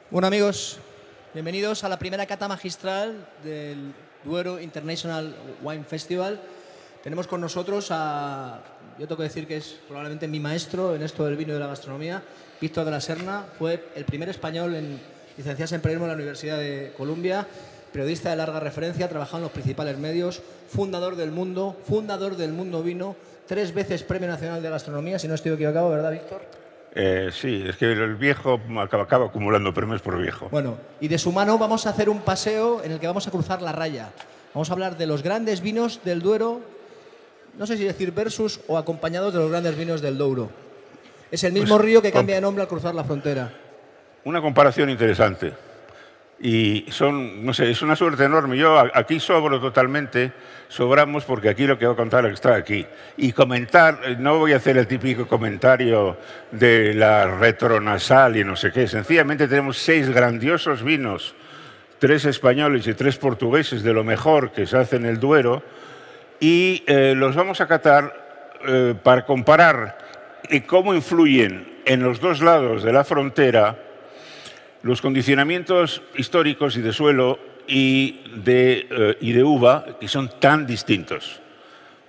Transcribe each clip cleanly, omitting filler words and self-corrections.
Bueno, amigos, bienvenidos a la primera cata magistral del Duero International Wine Festival. Tenemos con nosotros yo tengo que decir que es probablemente mi maestro en esto del vino y de la gastronomía, Víctor de la Serna. Fue el primer español en licenciarse en periodismo en la Universidad de Columbia, periodista de larga referencia, trabajado en los principales medios, fundador del Mundo Vino, 3 veces Premio Nacional de Gastronomía, si no estoy equivocado, ¿verdad, Víctor? Sí, es que el viejo acaba acumulando premios por viejo. Bueno, y de su mano vamos a hacer un paseo en el que vamos a cruzar la raya. Vamos a hablar de los grandes vinos del Duero, no sé si decir versus o acompañados de los grandes vinos del Douro. Es el mismo río que cambia de nombre al cruzar la frontera. Una comparación interesante. Y no sé, es una suerte enorme. Yo aquí sobro totalmente, sobramos porque aquí lo que voy a contar está aquí. Y comentar, no voy a hacer el típico comentario de la retronasal y no sé qué. Sencillamente tenemos 6 grandiosos vinos, 3 españoles y 3 portugueses de lo mejor que se hace en el Duero. Y los vamos a catar para comparar cómo influyen en los dos lados de la frontera los condicionamientos históricos y de suelo y de uva, que son tan distintos.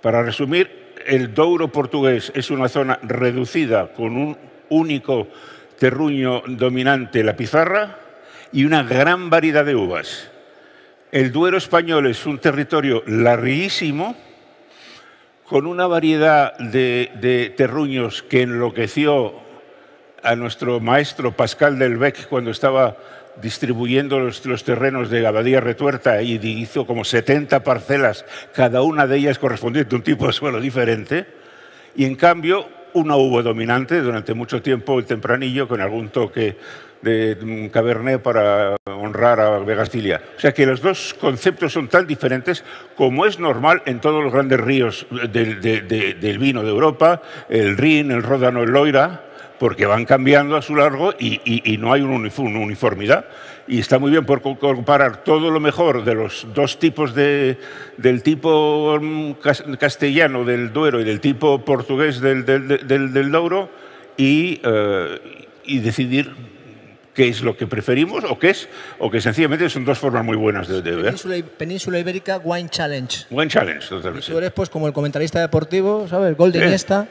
Para resumir, el Douro portugués es una zona reducida con un único terruño dominante, la pizarra, y una gran variedad de uvas. El Duero español es un territorio larguísimo, con una variedad de terruños que enloqueció a nuestro maestro Pascal Delbecq cuando estaba distribuyendo los terrenos de Abadía Retuerta y hizo como 70 parcelas, cada una de ellas correspondiente a un tipo de suelo diferente. Y en cambio, una uva dominante durante mucho tiempo, el Tempranillo, con algún toque de Cabernet para honrar a Vegascilia. O sea que los dos conceptos son tan diferentes como es normal en todos los grandes ríos del vino de Europa, el Rin, el Ródano, el Loira, porque van cambiando a su largo y no hay una uniformidad. Y está muy bien por comparar todo lo mejor de los dos tipos del tipo castellano del Duero y del tipo portugués del Douro y decidir qué es lo que preferimos o que sencillamente son dos formas muy buenas de ver. Península Ibérica Wine Challenge. Wine Challenge, totalmente. Y tú eres pues como el comentarista deportivo, ¿sabes? Gol de Iniesta.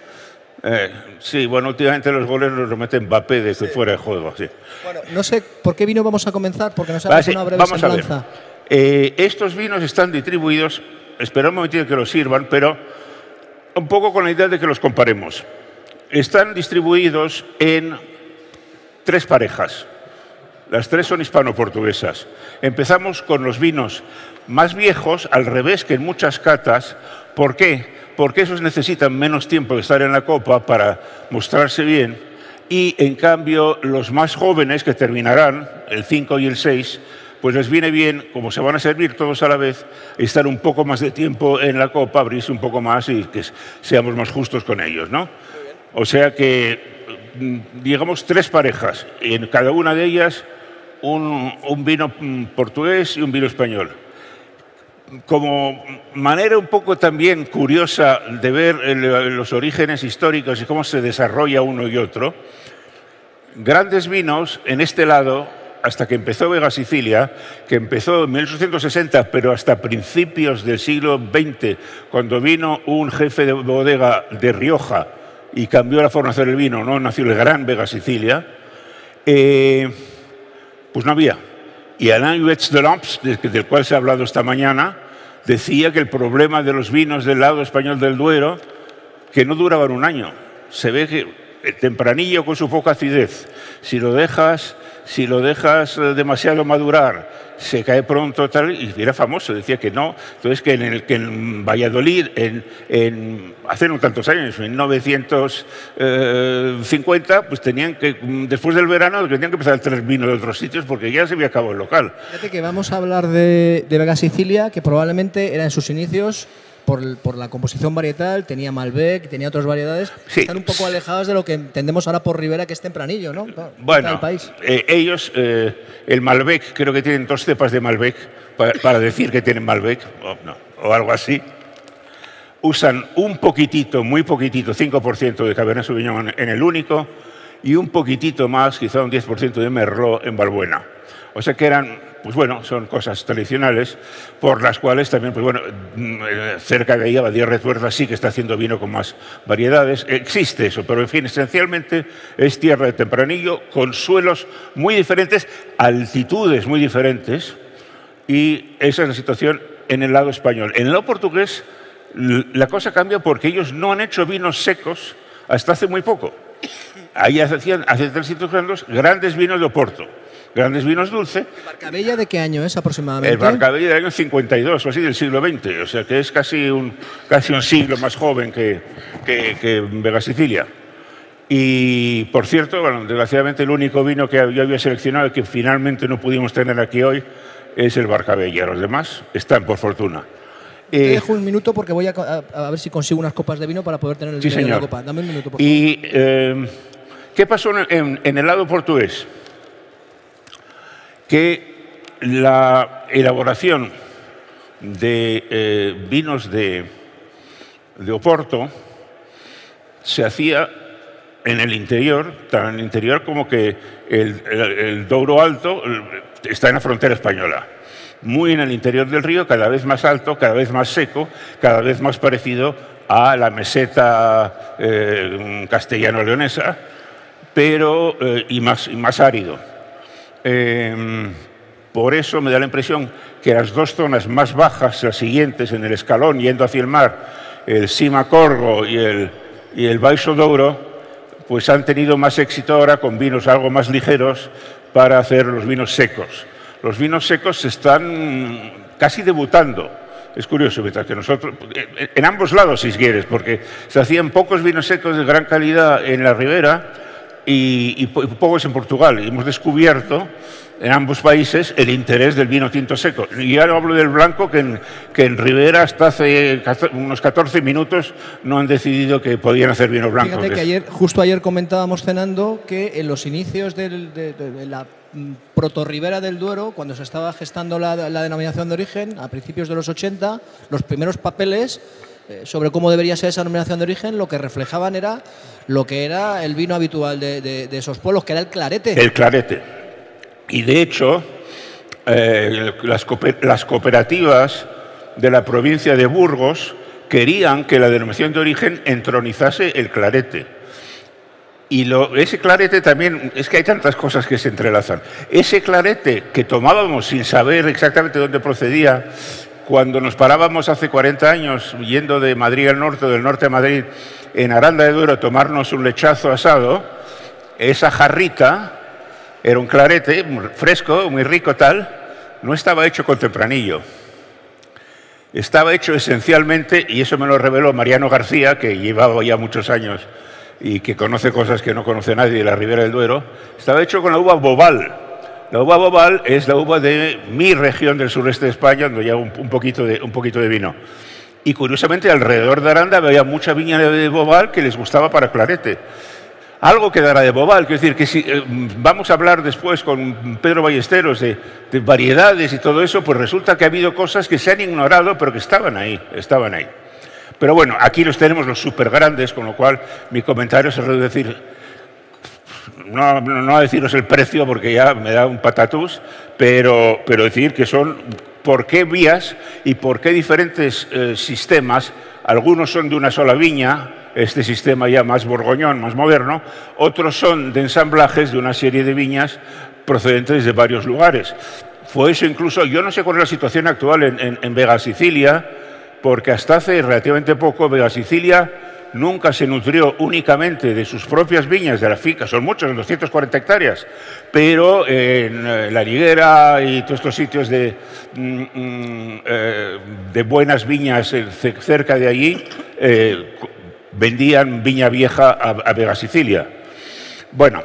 Sí, bueno, últimamente los goles los meten Mbappé desde fuera de juego. Sí. Bueno, no sé por qué vino vamos a comenzar, porque nos hagas una breve semblanza. Estos vinos están distribuidos, espera un momentito que los sirvan, pero un poco con la idea de que los comparemos. Están distribuidos en 3 parejas. Las 3 son hispano-portuguesas. Empezamos con los vinos más viejos, al revés que en muchas catas. ¿Por qué? Porque esos necesitan menos tiempo de estar en la copa para mostrarse bien y, en cambio, los más jóvenes, que terminarán, el 5 y el 6, pues les viene bien, como se van a servir todos a la vez, estar un poco más de tiempo en la copa, abrirse un poco más y que seamos más justos con ellos, ¿no? O sea que, digamos, 3 parejas, y en cada una de ellas un vino portugués y un vino español. Como manera un poco también curiosa de ver los orígenes históricos y cómo se desarrolla uno y otro, grandes vinos en este lado, hasta que empezó Vega Sicilia, que empezó en 1860, pero hasta principios del siglo XX, cuando vino un jefe de bodega de Rioja y cambió la forma de hacer el vino, ¿no? Nació el gran Vega Sicilia, pues no había. Y Alain Huets de Lamps, del cual se ha hablado esta mañana, decía que el problema de los vinos del lado español del Duero, que no duraban un año. Se ve que el Tempranillo con su poca acidez, si lo dejas demasiado madurar, se cae pronto, tal, y era famoso, decía que no. Entonces, que en Valladolid, hace no tantos años, en 1950, pues tenían que, después del verano, tenían que empezar a traer vino de otros sitios porque ya se había acabado el local. Fíjate que vamos a hablar de Vega Sicilia, que probablemente era en sus inicios, por la composición varietal, tenía Malbec, tenía otras variedades, sí, están un poco alejadas de lo que entendemos ahora por Ribera, que es Tempranillo, ¿no? Bueno, el país. Ellos, el Malbec, creo que tienen 2 cepas de Malbec, para decir que tienen Malbec, o algo así. Usan un poquitito, muy poquitito, 5% de Cabernet Sauvignon en el único, y un poquitito más, quizá un 10% de Merlot en Valbuena. O sea que eran, pues bueno, son cosas tradicionales por las cuales también, pues bueno, cerca de ahí Abadía Retuerta sí que está haciendo vino con más variedades. Existe eso, pero en fin, esencialmente es tierra de tempranillo con suelos muy diferentes, altitudes muy diferentes, y esa es la situación en el lado español. En el lado portugués la cosa cambia porque ellos no han hecho vinos secos hasta hace muy poco. Ahí hacían, hace 300 años, grandes vinos de Oporto. Grandes vinos dulces. ¿El Barcabella de qué año es aproximadamente? El Barcabella del año 52 o así, del siglo XX. O sea que es casi un siglo más joven que Vega Sicilia. Y, por cierto, bueno, desgraciadamente el único vino que yo había seleccionado y que finalmente no pudimos tener aquí hoy es el Barcabella. Los demás están, por fortuna. Te dejo un minuto porque voy a ver si consigo unas copas de vino para poder tener el vino de la copa. Dame un minuto, por favor. ¿Y qué pasó en el lado portugués? Que la elaboración de vinos de Oporto se hacía en el interior, tan en el interior como que el Douro Alto está en la frontera española. Muy en el interior del río, cada vez más alto, cada vez más seco, cada vez más parecido a la meseta castellano-leonesa, pero y más árido. Por eso me da la impresión que las dos zonas más bajas, las siguientes en el escalón, yendo hacia el mar, el Cima Corgo y el Baixo Douro, pues han tenido más éxito ahora con vinos algo más ligeros para hacer los vinos secos. Los vinos secos están casi debutando. Es curioso, mientras que nosotros, en ambos lados si quieres, porque se hacían pocos vinos secos de gran calidad en la Ribera y pocos en Portugal. Y hemos descubierto en ambos países el interés del vino tinto seco. Y ya no hablo del blanco, que en Ribera hasta hace unos 14 minutos no han decidido que podían hacer vino blanco. Fíjate que justo ayer comentábamos cenando que en los inicios de la proto-Ribera del Duero, cuando se estaba gestando la denominación de origen, a principios de los 80, los primeros papeles sobre cómo debería ser esa denominación de origen, lo que reflejaban era lo que era el vino habitual de esos pueblos, que era el clarete. El clarete. Y de hecho, las cooperativas de la provincia de Burgos querían que la denominación de origen entronizase el clarete. Y ese clarete también, es que hay tantas cosas que se entrelazan. Ese clarete que tomábamos sin saber exactamente dónde procedía, cuando nos parábamos hace 40 años yendo de Madrid al norte, del norte a Madrid, en Aranda de Duero a tomarnos un lechazo asado, esa jarrita era un clarete muy fresco, muy rico tal, no estaba hecho con tempranillo. Estaba hecho esencialmente, y eso me lo reveló Mariano García, que llevaba ya muchos años y que conoce cosas que no conoce nadie de la Ribera del Duero, estaba hecho con la uva Bobal. La uva Bobal es la uva de mi región del sureste de España, donde lleva un poquito de vino. Y curiosamente alrededor de Aranda había mucha viña de Bobal que les gustaba para clarete. Algo quedará de Bobal, quiero decir que si vamos a hablar después con Pedro Ballesteros de variedades y todo eso, pues resulta que ha habido cosas que se han ignorado, pero que estaban ahí. Pero bueno, aquí los tenemos los súper grandes, con lo cual mi comentario se reduce a decir, no a deciros el precio porque ya me da un patatús, pero decir que son por qué vías y por qué diferentes sistemas. Algunos son de una sola viña, este sistema ya más borgoñón, más moderno, otros son de ensamblajes de una serie de viñas procedentes de varios lugares. Fue eso incluso, yo no sé cuál es la situación actual en Vega Sicilia, porque hasta hace relativamente poco Vega Sicilia nunca se nutrió únicamente de sus propias viñas, de la finca, son muchos, 240 hectáreas, pero en La Liguera y todos estos sitios de buenas viñas cerca de allí, vendían viña vieja a Vega Sicilia. Bueno,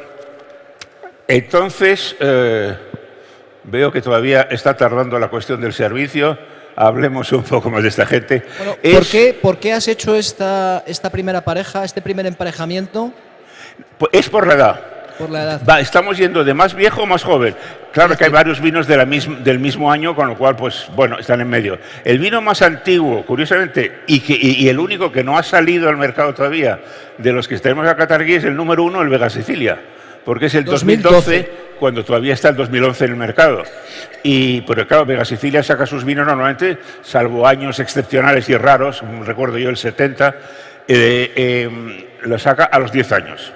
entonces veo que todavía está tardando la cuestión del servicio. Hablemos un poco más de esta gente. Bueno, ¿por qué has hecho esta primera pareja, este primer emparejamiento? Es por la edad. Por la edad. Estamos yendo de más viejo a más joven. Claro que hay varios vinos del mismo año, con lo cual, pues bueno, están en medio. El vino más antiguo, curiosamente, y el único que no ha salido al mercado todavía, de los que tenemos a catar aquí, es el número 1, el Vega Sicilia, porque es el 2012, cuando todavía está el 2011 en el mercado. Pero claro, Vega Sicilia saca sus vinos normalmente, salvo años excepcionales y raros, recuerdo yo el 70, lo saca a los 10 años.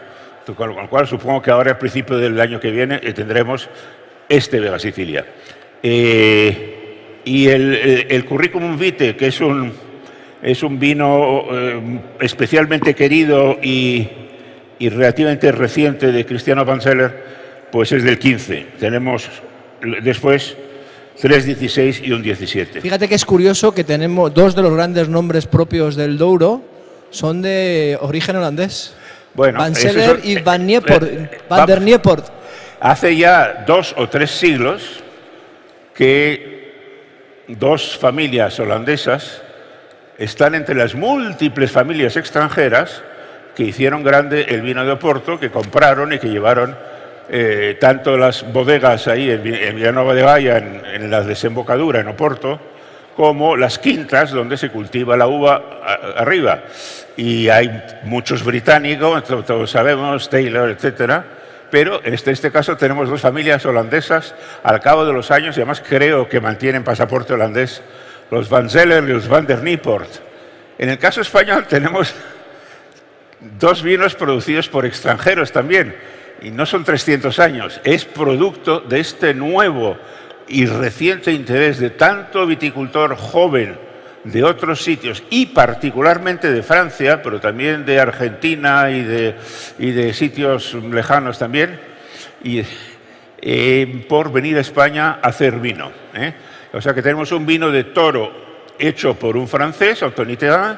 Con lo cual supongo que ahora, al principio del año que viene, tendremos este Vega Sicilia. Y el Curriculum Vitae, que es un vino especialmente querido y relativamente reciente de Cristiano Van Zeller, pues es del 15. Tenemos después 3 16 y un 17. Fíjate que es curioso que tenemos dos de los grandes nombres propios del Douro, son de origen holandés. Bueno, Van Zeller y Van der Niepoort. Hace ya 2 o 3 siglos que 2 familias holandesas están entre las múltiples familias extranjeras que hicieron grande el vino de Oporto, que compraron y que llevaron tanto las bodegas ahí en Villanova de Baia, en la desembocadura, en Oporto, como las quintas donde se cultiva la uva arriba. Y hay muchos británicos, todos sabemos, Taylor, etcétera, pero en este caso tenemos 2 familias holandesas al cabo de los años, y además creo que mantienen pasaporte holandés, los Van Zeller y los Van der Niepoort. En el caso español tenemos 2 vinos producidos por extranjeros también, y no son 300 años, es producto de este nuevo y reciente interés de tanto viticultor joven de otros sitios, y particularmente de Francia, pero también de Argentina y de sitios lejanos también, por venir a España a hacer vino. O sea que tenemos un vino de Toro hecho por un francés, Anthony Thérain,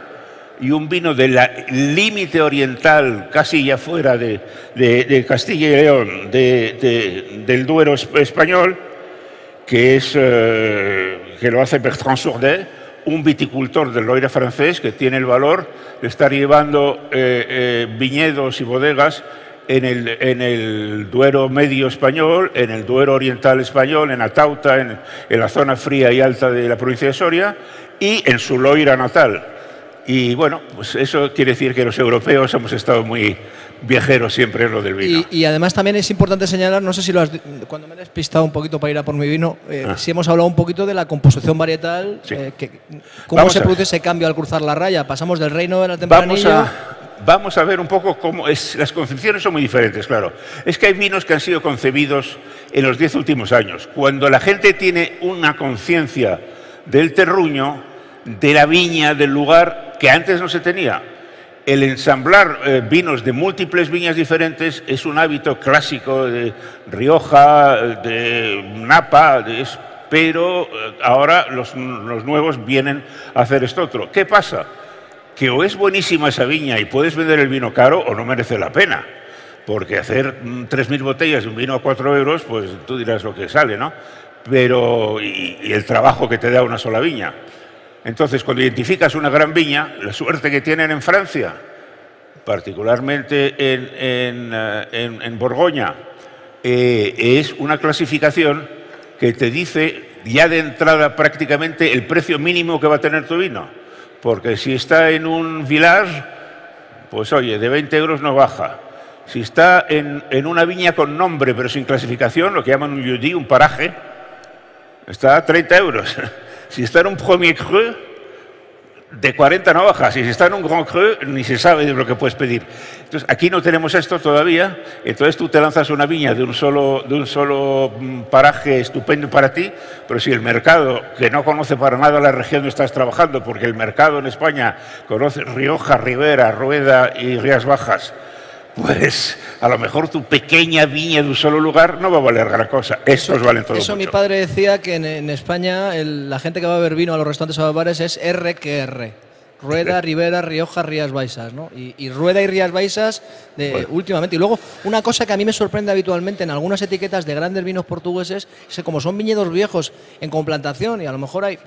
y un vino del límite oriental, casi ya fuera de Castilla y León, del Duero español, que lo hace Bertrand Sourdet, un viticultor del Loira francés que tiene el valor de estar llevando viñedos y bodegas en el Duero medio español, en el Duero oriental español, en Atauta, en la zona fría y alta de la provincia de Soria, y en su Loira natal. Y bueno, pues eso quiere decir que los europeos hemos estado muy viajeros siempre en lo del vino. Y además también es importante señalar, no sé si cuando me he despistado un poquito para ir a por mi vino, si hemos hablado un poquito de la composición varietal, sí. Cómo se produce ese cambio al cruzar la raya. Pasamos del reino de la tempranilla. Vamos a ver un poco cómo es. Las concepciones son muy diferentes, claro. Es que hay vinos que han sido concebidos en los 10 últimos años. Cuando la gente tiene una conciencia del terruño, de la viña, del lugar, que antes no se tenía. El ensamblar vinos de múltiples viñas diferentes es un hábito clásico de Rioja, de Napa, pero ahora los nuevos vienen a hacer esto otro. ¿Qué pasa? Que o es buenísima esa viña y puedes vender el vino caro, o no merece la pena. Porque hacer 3.000 botellas de un vino a 4 euros, pues tú dirás lo que sale, ¿no? Pero, y el trabajo que te da una sola viña. Entonces, cuando identificas una gran viña, la suerte que tienen en Francia, particularmente en Borgoña, es una clasificación que te dice ya de entrada prácticamente el precio mínimo que va a tener tu vino. Porque si está en un village, pues oye, de 20 euros no baja. Si está en una viña con nombre pero sin clasificación, lo que llaman un lieu-dit, un paraje, está a 30 euros. Si está en un Premier Cru, de 40 no baja. Si está en un Grand Cru, ni se sabe de lo que puedes pedir. Entonces, aquí no tenemos esto todavía. Entonces, tú te lanzas una viña de un solo paraje estupendo para ti, pero si el mercado, que no conoce para nada la región donde estás trabajando, porque el mercado en España conoce Rioja, Ribera, Rueda y Rías Bajas, pues a lo mejor tu pequeña viña de un solo lugar no va a valer gran cosa. Estos valen todo eso mucho. Mi padre decía que en España la gente que va a beber vino a los restaurantes o a los bares es RQR. Rueda, Ribera, Rioja, Rías Baixas, ¿no? Y Rueda y Rías Baixas últimamente. Y luego, una cosa que a mí me sorprende habitualmente en algunas etiquetas de grandes vinos portugueses es que como son viñedos viejos en complantación y a lo mejor hay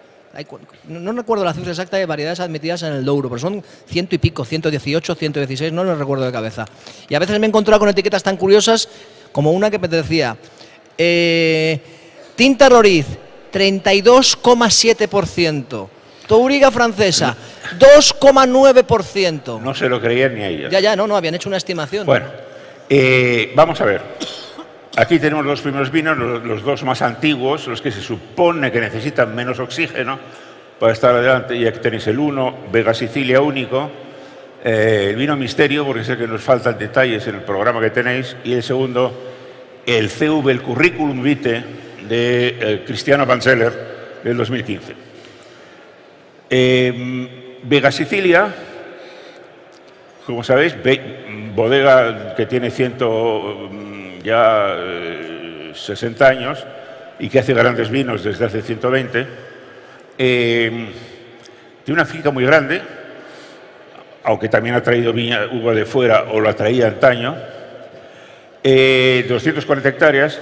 no recuerdo la cifra exacta de variedades admitidas en el Douro, pero son 100 y pico, 118, 116, no lo recuerdo de cabeza. Y a veces me he encontrado con etiquetas tan curiosas como una que me decía Tinta Roriz, 32,7%. Touriga francesa, 2,9%. No se lo creían ni a ellas. Ya, no, habían hecho una estimación. Bueno, vamos a ver. Aquí tenemos los primeros vinos, los dos más antiguos, los que se supone que necesitan menos oxígeno para estar adelante. Y aquí tenéis el uno, Vega Sicilia único, el vino misterio, porque sé que nos faltan detalles en el programa que tenéis, y el segundo, el CV, el Curriculum Vitae de Cristiano Vanzeller del 2015. Vega Sicilia, como sabéis, bodega que tiene 60 años y que hace grandes vinos desde hace 120. Tiene una finca muy grande, aunque también ha traído uva de fuera o la traía antaño. 240 hectáreas,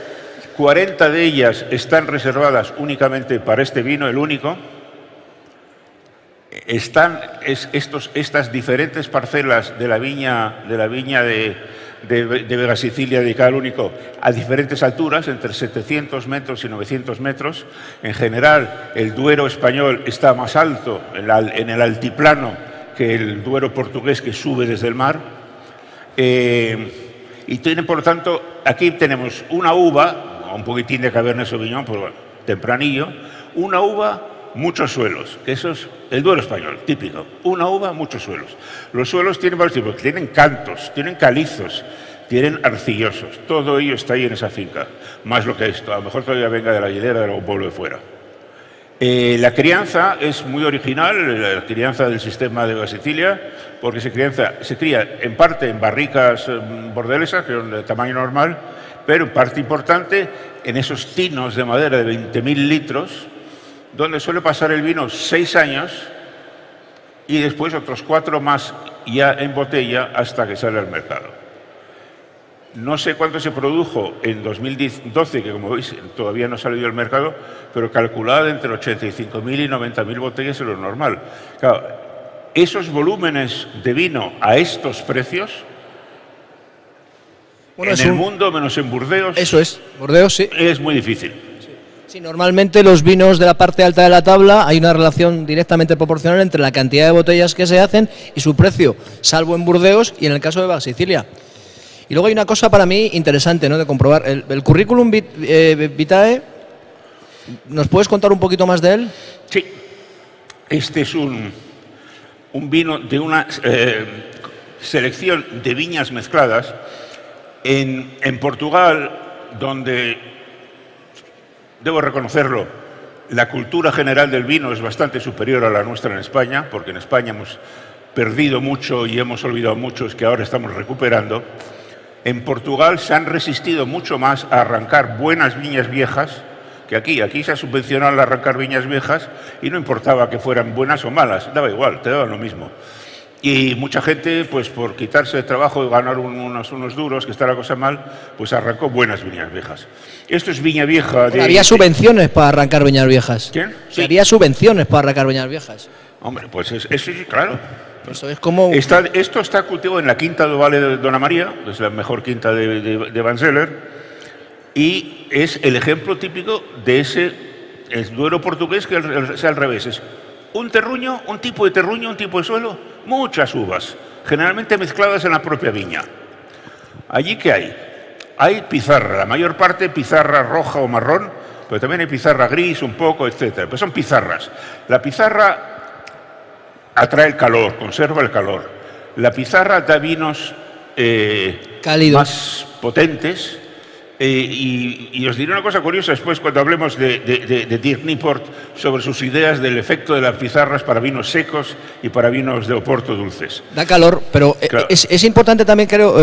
40 de ellas están reservadas únicamente para este vino, el único. Estas diferentes parcelas de la viña de Vega Sicilia dedicada al único a diferentes alturas, entre 700 metros y 900 metros. En general, el Duero español está más alto en el altiplano que el Duero portugués, que sube desde el mar. Y tiene, por lo tanto, aquí tenemos una uva, un poquitín de Cabernet Sauvignon, pero bueno, tempranillo, una uva, muchos suelos, que eso es el Duero español, típico. Una uva, muchos suelos. Los suelos tienen varios tipos, tienen cantos, tienen calizos, tienen arcillosos. Todo ello está ahí en esa finca, más lo que esto. A lo mejor todavía venga de la hilera de algún pueblo de fuera. La crianza es muy original, la crianza del sistema de Vega Sicilia, porque se cría en parte en barricas bordelesas, que son de tamaño normal, pero en parte importante en esos tinos de madera de 20.000 litros, donde suele pasar el vino 6 años y después otros 4 más ya en botella hasta que sale al mercado. No sé cuánto se produjo en 2012, que como veis todavía no ha salido al mercado, pero calculada entre 85.000 y 90.000 botellas es lo normal. Claro, esos volúmenes de vino a estos precios, bueno, en el mundo, menos en Burdeos, eso es, Burdeos sí, es muy difícil. Sí, normalmente los vinos de la parte alta de la tabla hay una relación directamente proporcional entre la cantidad de botellas que se hacen y su precio, salvo en Burdeos y en el caso de Vega Sicilia. Y luego hay una cosa para mí interesante, ¿no?, de comprobar. El Curriculum Vitae, ¿nos puedes contar un poquito más de él? Sí. Este es un vino de una selección de viñas mezcladas en Portugal, donde, debo reconocerlo, la cultura general del vino es bastante superior a la nuestra en España, porque en España hemos perdido mucho y hemos olvidado mucho, es que ahora estamos recuperando. En Portugal se han resistido mucho más a arrancar buenas viñas viejas que aquí. Aquí se ha subvencionado el arrancar viñas viejas y no importaba que fueran buenas o malas, daba igual, te daban lo mismo. Y mucha gente, pues por quitarse de trabajo y ganar unos duros, que está la cosa mal, pues arrancó buenas viñas viejas. Esto es viña vieja. Había subvenciones para arrancar viñas viejas. ¿Quién? Sí. Había subvenciones para arrancar viñas viejas. Hombre, pues eso sí, claro. Eso es como... Esto está cultivado en la quinta do Vale de Dona María, que es la mejor quinta de Vanzeller, y es el ejemplo típico de ese Duero portugués, que es al revés. Es un terruño, un tipo de terruño, un tipo de suelo, muchas uvas, generalmente mezcladas en la propia viña. ¿Allí qué hay? Hay pizarra, la mayor parte pizarra roja o marrón, pero también hay pizarra gris un poco, etcétera. Pues son pizarras. La pizarra atrae el calor, conserva el calor. La pizarra da vinos más potentes. Y os diré una cosa curiosa después cuando hablemos de Dirk Niport sobre sus ideas del efecto de las pizarras para vinos secos y para vinos de Oporto dulces. Da calor, pero claro, es importante también, creo,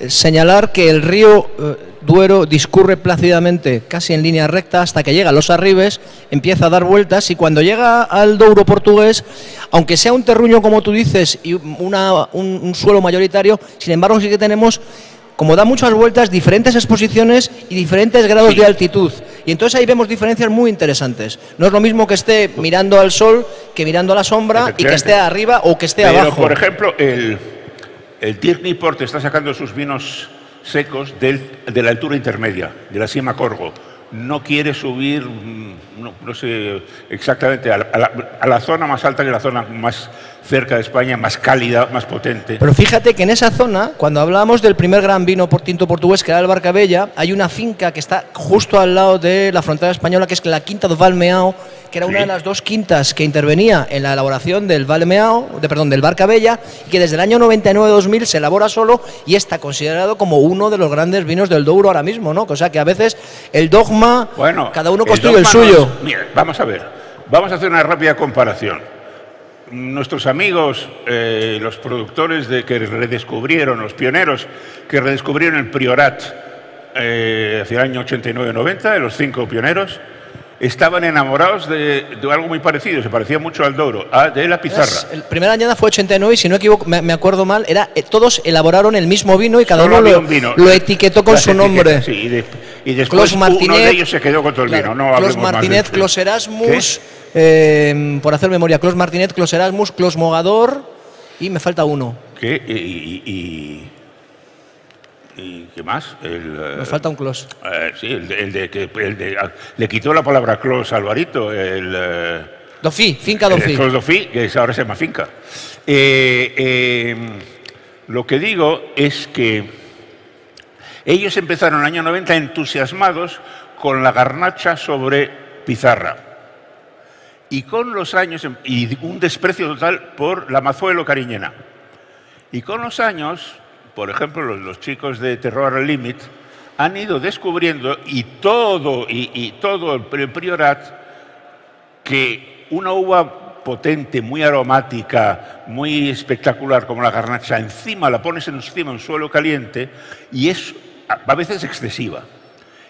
señalar que el río Duero discurre plácidamente, casi en línea recta, hasta que llega a los Arribes, empieza a dar vueltas, y cuando llega al Douro portugués, aunque sea un terruño, como tú dices, y un suelo mayoritario, sin embargo sí que tenemos, como da muchas vueltas, diferentes exposiciones y diferentes grados de altitud. y entonces ahí vemos diferencias muy interesantes. No es lo mismo que esté mirando al sol que mirando a la sombra y que esté arriba o que esté abajo. Por ejemplo, el Dirk Niport está sacando sus vinos secos de la altura intermedia, de la Sima Corgo. No quiere subir, no sé exactamente, a la zona más alta que la zona más cerca de España, más cálida, más potente. Pero fíjate que en esa zona, cuando hablábamos del primer gran vino tinto portugués, que era el Barcabella, hay una finca que está justo al lado de la frontera española, que es la Quinta do Valmeao, que era una de las dos quintas que intervenía en la elaboración del del Barcabella, y que desde el año 99-2000 se elabora solo y está considerado como uno de los grandes vinos del Douro ahora mismo, ¿no? O sea que a veces el dogma, bueno, cada uno construye el suyo. Mira, vamos a ver, vamos a hacer una rápida comparación. Nuestros amigos, los productores que redescubrieron, los pioneros que redescubrieron el Priorat hacia el año 89-90, de los 5 pioneros, estaban enamorados de algo muy parecido, se parecía mucho al Douro, de la pizarra. El primer añada fue 89 y si no equivoco, me acuerdo mal, todos elaboraron el mismo vino y cada uno lo etiquetó con su nombre. Sí, y después uno de ellos se quedó con todo el vino. No Clos Martinet, Clos Erasmus, por hacer memoria, Clos Martinet, Clos Erasmus, Clos Mogador y me falta uno. ¿Qué? ¿Y qué más? Me falta un Clos. Sí, le quitó la palabra Clos a Alvarito. Dofí, Finca Dofí. Clos Dofí, que ahora se llama Finca. Lo que digo es que ellos empezaron en el año 90 entusiasmados con la garnacha sobre pizarra. Y con los años, y un desprecio total por la Mazuelo cariñena. Y con los años, por ejemplo, los chicos de Terroir al Límit han ido descubriendo, y todo el Priorat, que una uva potente, muy aromática, muy espectacular como la garnacha, encima la pones encima en suelo caliente y es a veces excesiva.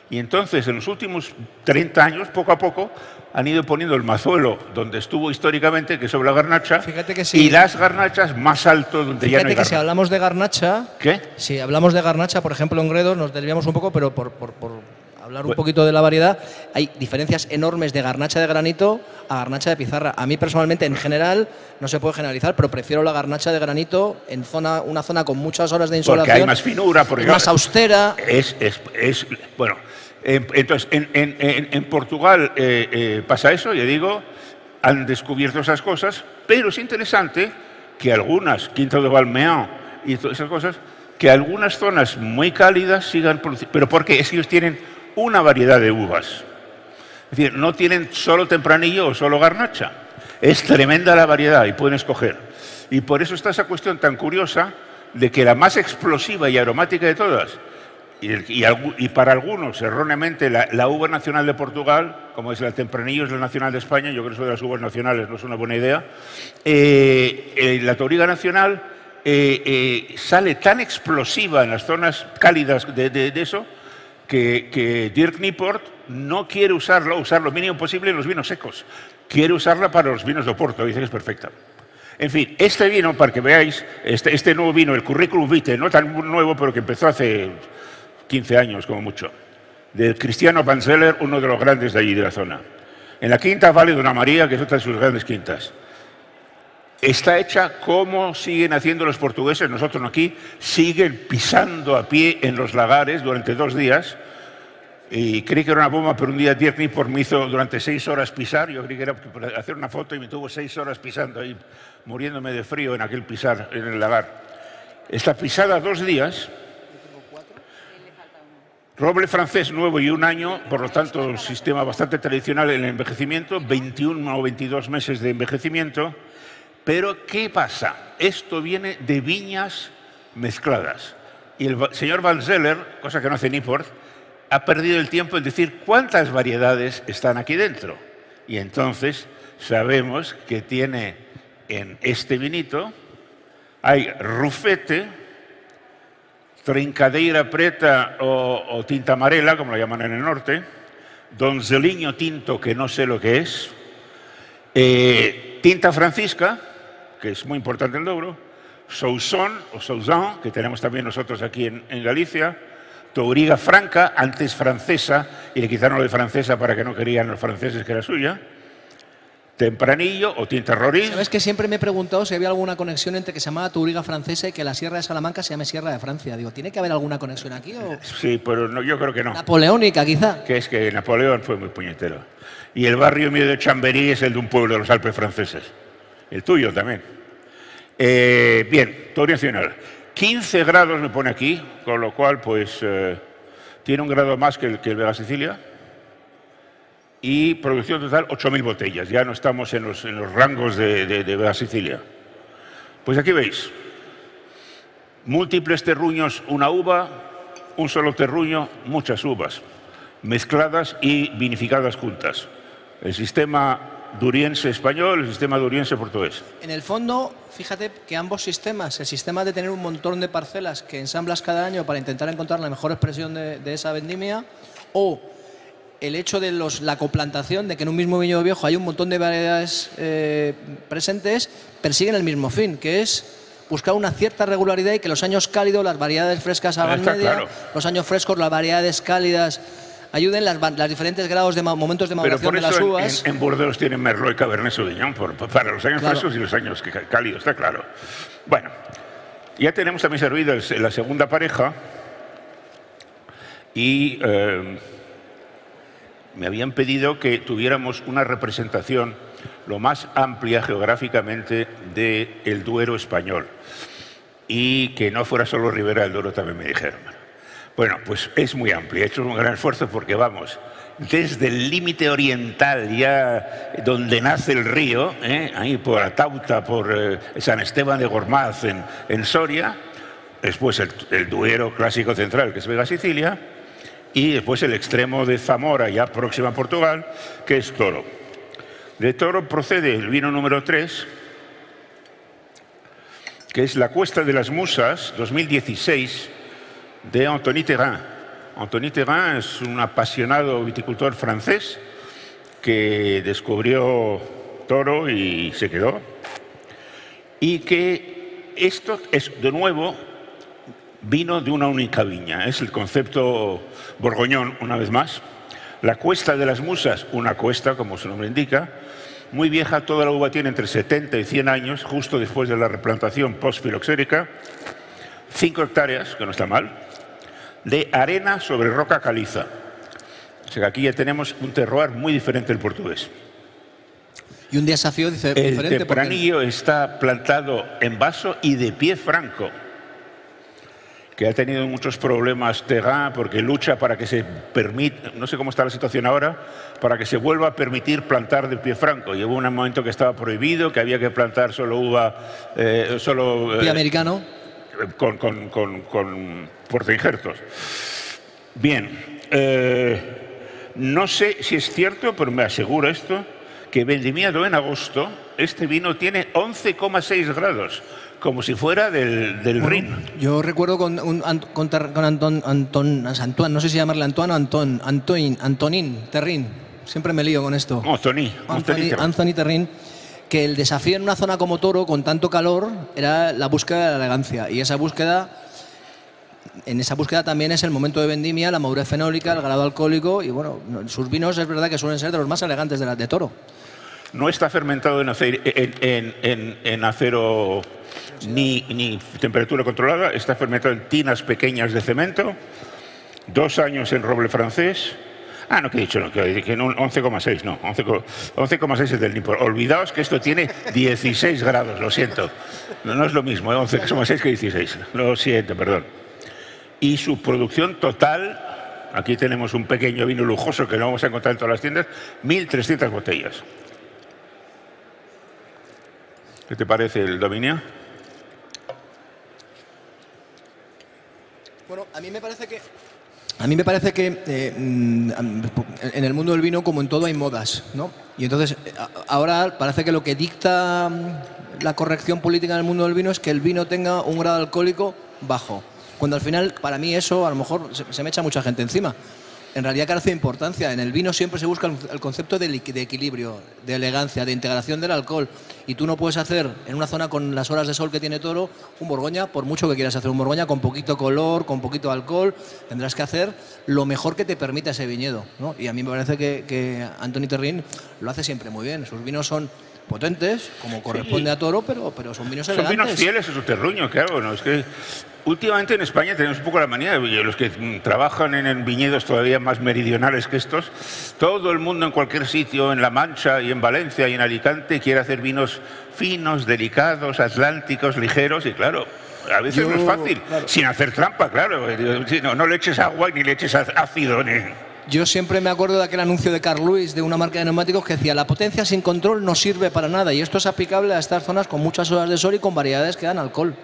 Y entonces, en los últimos 30 años, poco a poco, han ido poniendo el Mazuelo donde estuvo históricamente, que es sobre la garnacha, que sí, y las garnachas más alto donde ya no hay garnacha. Si hablamos de garnacha, ¿qué? Si hablamos de garnacha, por ejemplo, en Gredos, nos desviamos un poco, pero por hablar un poquito de la variedad, hay diferencias enormes de garnacha de granito a garnacha de pizarra. A mí personalmente, en general, no se puede generalizar, pero prefiero la garnacha de granito en una zona con muchas horas de insolación. Porque hay más finura, porque más austera. Bueno, entonces, en Portugal pasa eso, ya digo, han descubierto esas cosas, pero es interesante que algunas, Quinta do Valmeao y todas esas cosas, que algunas zonas muy cálidas sigan produciendo. ¿Pero por qué? Es que ellos tienen una variedad de uvas. Es decir, no tienen solo tempranillo o solo garnacha. Es tremenda la variedad y pueden escoger. Y por eso está esa cuestión tan curiosa de que la más explosiva y aromática de todas, y para algunos, erróneamente, la uva nacional de Portugal, como es el tempranillo, es la nacional de España, yo creo que eso de las uvas nacionales no es una buena idea, la Touriga nacional sale tan explosiva en las zonas cálidas de eso, que Dirk Niport no quiere usar lo mínimo posible en los vinos secos. Quiere usarla para los vinos de Oporto, dice que es perfecta. En fin, este vino, para que veáis, este nuevo vino, el Curriculum Vitae, no tan nuevo, pero que empezó hace 15 años como mucho, del Cristiano Van Zeller, uno de los grandes de allí de la zona. En la quinta Valle de Dona María, que es otra de sus grandes quintas. Está hecha como siguen haciendo los portugueses, nosotros aquí, siguen pisando a pie en los lagares durante 2 días. Y creí que era una bomba, pero un día Dirk Niport me hizo durante 6 horas pisar. Yo creí que era para hacer una foto y me tuvo 6 horas pisando ahí, muriéndome de frío en aquel pisar en el lagar. Esta pisada 2 días. Roble francés nuevo y 1 año, por lo tanto, un sistema bastante tradicional en el envejecimiento, 21 o 22 meses de envejecimiento. Pero, ¿qué pasa? Esto viene de viñas mezcladas. Y el señor Van Zeller, cosa que no hace Niport, ha perdido el tiempo en decir cuántas variedades están aquí dentro. Y entonces sabemos que tiene en este vinito, hay Rufete, Trincadeira Preta o Tinta Amarela, como la llaman en el norte, Donzeliño Tinto, que no sé lo que es, Tinta Francisca, que es muy importante en Douro, Sousson o Soussan, que tenemos también nosotros aquí en Galicia, Touriga Franca, antes francesa, y le quitaron lo de francesa para que no querían los franceses que era suya. Tempranillo o tinta Roriz. ¿Sabes que siempre me he preguntado si había alguna conexión entre que se llamaba Touriga francesa y que la Sierra de Salamanca se llame Sierra de Francia? Digo, ¿tiene que haber alguna conexión aquí? ¿O? Sí, pero no, yo creo que no. Napoleónica, quizá. Que es que Napoleón fue muy puñetero. Y el barrio mío de Chambéry es el de un pueblo de los Alpes franceses. El tuyo también. Bien, Tour Nacional. 15 grados me pone aquí, con lo cual, pues, tiene un grado más que el Vega Sicilia. Y producción total, 8.000 botellas. Ya no estamos en los rangos de Vega Sicilia. Pues aquí veis. Múltiples terruños, una uva, un solo terruño, muchas uvas. Mezcladas y vinificadas juntas. El sistema duriense español, el sistema duriense portugués. En el fondo, fíjate que ambos sistemas, el sistema de tener un montón de parcelas que ensamblas cada año para intentar encontrar la mejor expresión de esa vendimia, o el hecho de la coplantación, de que en un mismo viñedo viejo hay un montón de variedades presentes, persiguen el mismo fin, que es buscar una cierta regularidad y que los años cálidos, las variedades frescas hagan media, claro. Los años frescos, las variedades cálidas ayuden las diferentes grados de momentos de maduración de las uvas. En Burdeos tienen Merlot y Cabernet Sauvignon para los años frescos y los años cálidos, está claro. Bueno, ya tenemos también servida la segunda pareja y me habían pedido que tuviéramos una representación lo más amplia geográficamente del Duero español y que no fuera solo Ribera del Duero, también me dijeron. Bueno, pues es muy amplio, he hecho un gran esfuerzo porque vamos desde el límite oriental, ya donde nace el río, ahí por Atauta, por San Esteban de Gormaz en Soria, después el Duero clásico central, que es Vega Sicilia, y después el extremo de Zamora, ya próxima a Portugal, que es Toro. De Toro procede el vino número 3, que es La Cuesta de las Musas, 2016, de Anthony Terrain. Anthony Terrain es un apasionado viticultor francés que descubrió Toro y se quedó. Y que esto es, de nuevo, vino de una única viña. Es el concepto borgoñón, una vez más. La Cuesta de las Musas, una cuesta, como su nombre indica, muy vieja, toda la uva tiene entre 70 y 100 años, justo después de la replantación post-filoxérica, 5 hectáreas, que no está mal, de arena sobre roca caliza. O sea que aquí ya tenemos un terroir muy diferente del portugués. Y un desafío diferente. El tempranillo está plantado en vaso y de pie franco, que ha tenido muchos problemas Terrain porque lucha para que se permita, no sé cómo está la situación ahora, para que se vuelva a permitir plantar de pie franco. Y hubo un momento que estaba prohibido, que había que plantar solo uva, pie americano, con portainjertos. Bien, no sé si es cierto, pero me aseguro esto, que vendimiado en agosto, este vino tiene 11,6 grados. Como si fuera del Rin. Yo recuerdo con Antoine, no sé si llamarle Antoine o Antonin Terrin. Siempre me lío con esto. Anthony Terrin, que el desafío en una zona como Toro, con tanto calor, era la búsqueda de la elegancia. Y en esa búsqueda también es el momento de vendimia, la madurez fenólica, el grado alcohólico. Y bueno, sus vinos es verdad que suelen ser de los más elegantes de Toro. No está fermentado en acero ni temperatura controlada, está fermentado en tinas pequeñas de cemento, 2 años en roble francés. Ah, no, que he dicho, no, que 11,6, no, 11,6 es del Nipor. Olvidaos que esto tiene 16 grados, lo siento. No es lo mismo, 11,6 que 16, lo siento, perdón. Y su producción total, aquí tenemos un pequeño vino lujoso que no vamos a encontrar en todas las tiendas, 1.300 botellas. ¿Qué te parece el Dominia? Bueno, a mí me parece que en el mundo del vino, como en todo, hay modas, ¿no? Y entonces ahora parece que lo que dicta la corrección política en el mundo del vino es que el vino tenga un grado alcohólico bajo. Cuando al final, para mí eso, a lo mejor se me echa mucha gente encima. en realidad carece de importancia. En el vino siempre se busca el concepto de equilibrio, de elegancia, de integración del alcohol. Y tú no puedes hacer en una zona con las horas de sol que tiene Toro un Borgoña, por mucho que quieras hacer un Borgoña, con poquito color, con poquito alcohol. Tendrás que hacer lo mejor que te permita ese viñedo, ¿no? Y a mí me parece que Antoni Terrin lo hace siempre muy bien. Sus vinos son potentes, como corresponde a Toro, pero son vinos elegantes. Son vinos fieles a su terruño, claro. ¿No? Es que últimamente en España tenemos un poco la manía, los que trabajan en viñedos todavía más meridionales que estos, todo el mundo en cualquier sitio, en La Mancha y en Valencia y en Alicante, quiere hacer vinos finos, delicados, atlánticos, ligeros, y claro, a veces no es fácil, claro, sin hacer trampa, claro. No le eches agua ni le eches ácido. Yo siempre me acuerdo de aquel anuncio de Carl Lewis, de una marca de neumáticos, que decía: la potencia sin control no sirve para nada. Y esto es aplicable a estas zonas con muchas horas de sol y con variedades que dan alcohol.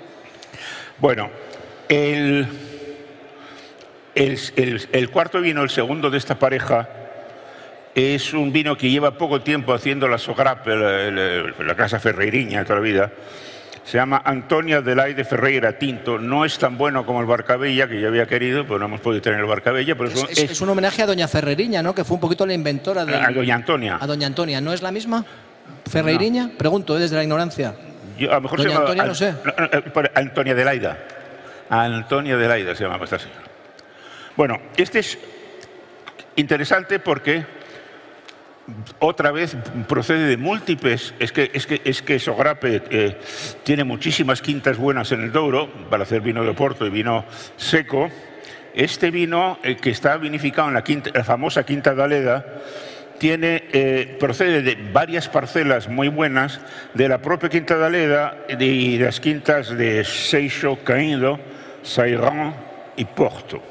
Bueno, el cuarto vino, el segundo de esta pareja, es un vino que lleva poco tiempo haciendo la Sograppa, la casa ferreiriña toda la vida. Se llama Antonia Adelaide Ferreira Tinto. No es tan bueno como el Barcabella, que yo había querido, pero no hemos podido tener el Barcabella. Pero es un homenaje a Doña Ferreiriña, ¿no? Que fue un poquito la inventora de... A Doña Antonia. A Doña Antonia. ¿No es la misma Ferreiriña? No. Pregunto, desde la ignorancia. Yo, a lo mejor Doña se llama Antonia, no sé. Antonia Adelaida. Antonia Adelaida se llama esta señora. Bueno, este es interesante porque otra vez procede de múltiples. Es que Sograppa tiene muchísimas quintas buenas en el Douro para hacer vino de Oporto y vino seco. Este vino, que está vinificado en la famosa Quinta de Aleda, procede de varias parcelas muy buenas de la propia Quinta de Aleda y de las quintas de Seixo, Caído, Sairán y Porto.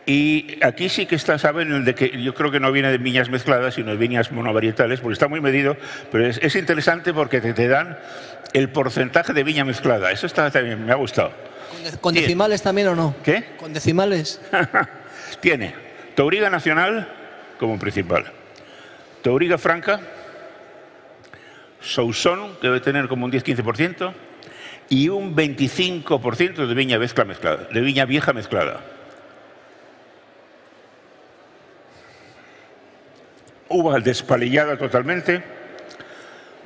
Y aquí sí que saben el de que yo creo que no viene de viñas mezcladas, sino de viñas monovarietales, porque está muy medido, pero es interesante porque te dan el porcentaje de viña mezclada. Eso también me ha gustado. ¿Con decimales también o no? ¿Qué? ¿Con decimales? Tiene Touriga Nacional como principal, Touriga Franca, Sousson, que debe tener como un 10-15%, y un 25% de viña mezclada, de viña vieja mezclada. Uva despalillada totalmente.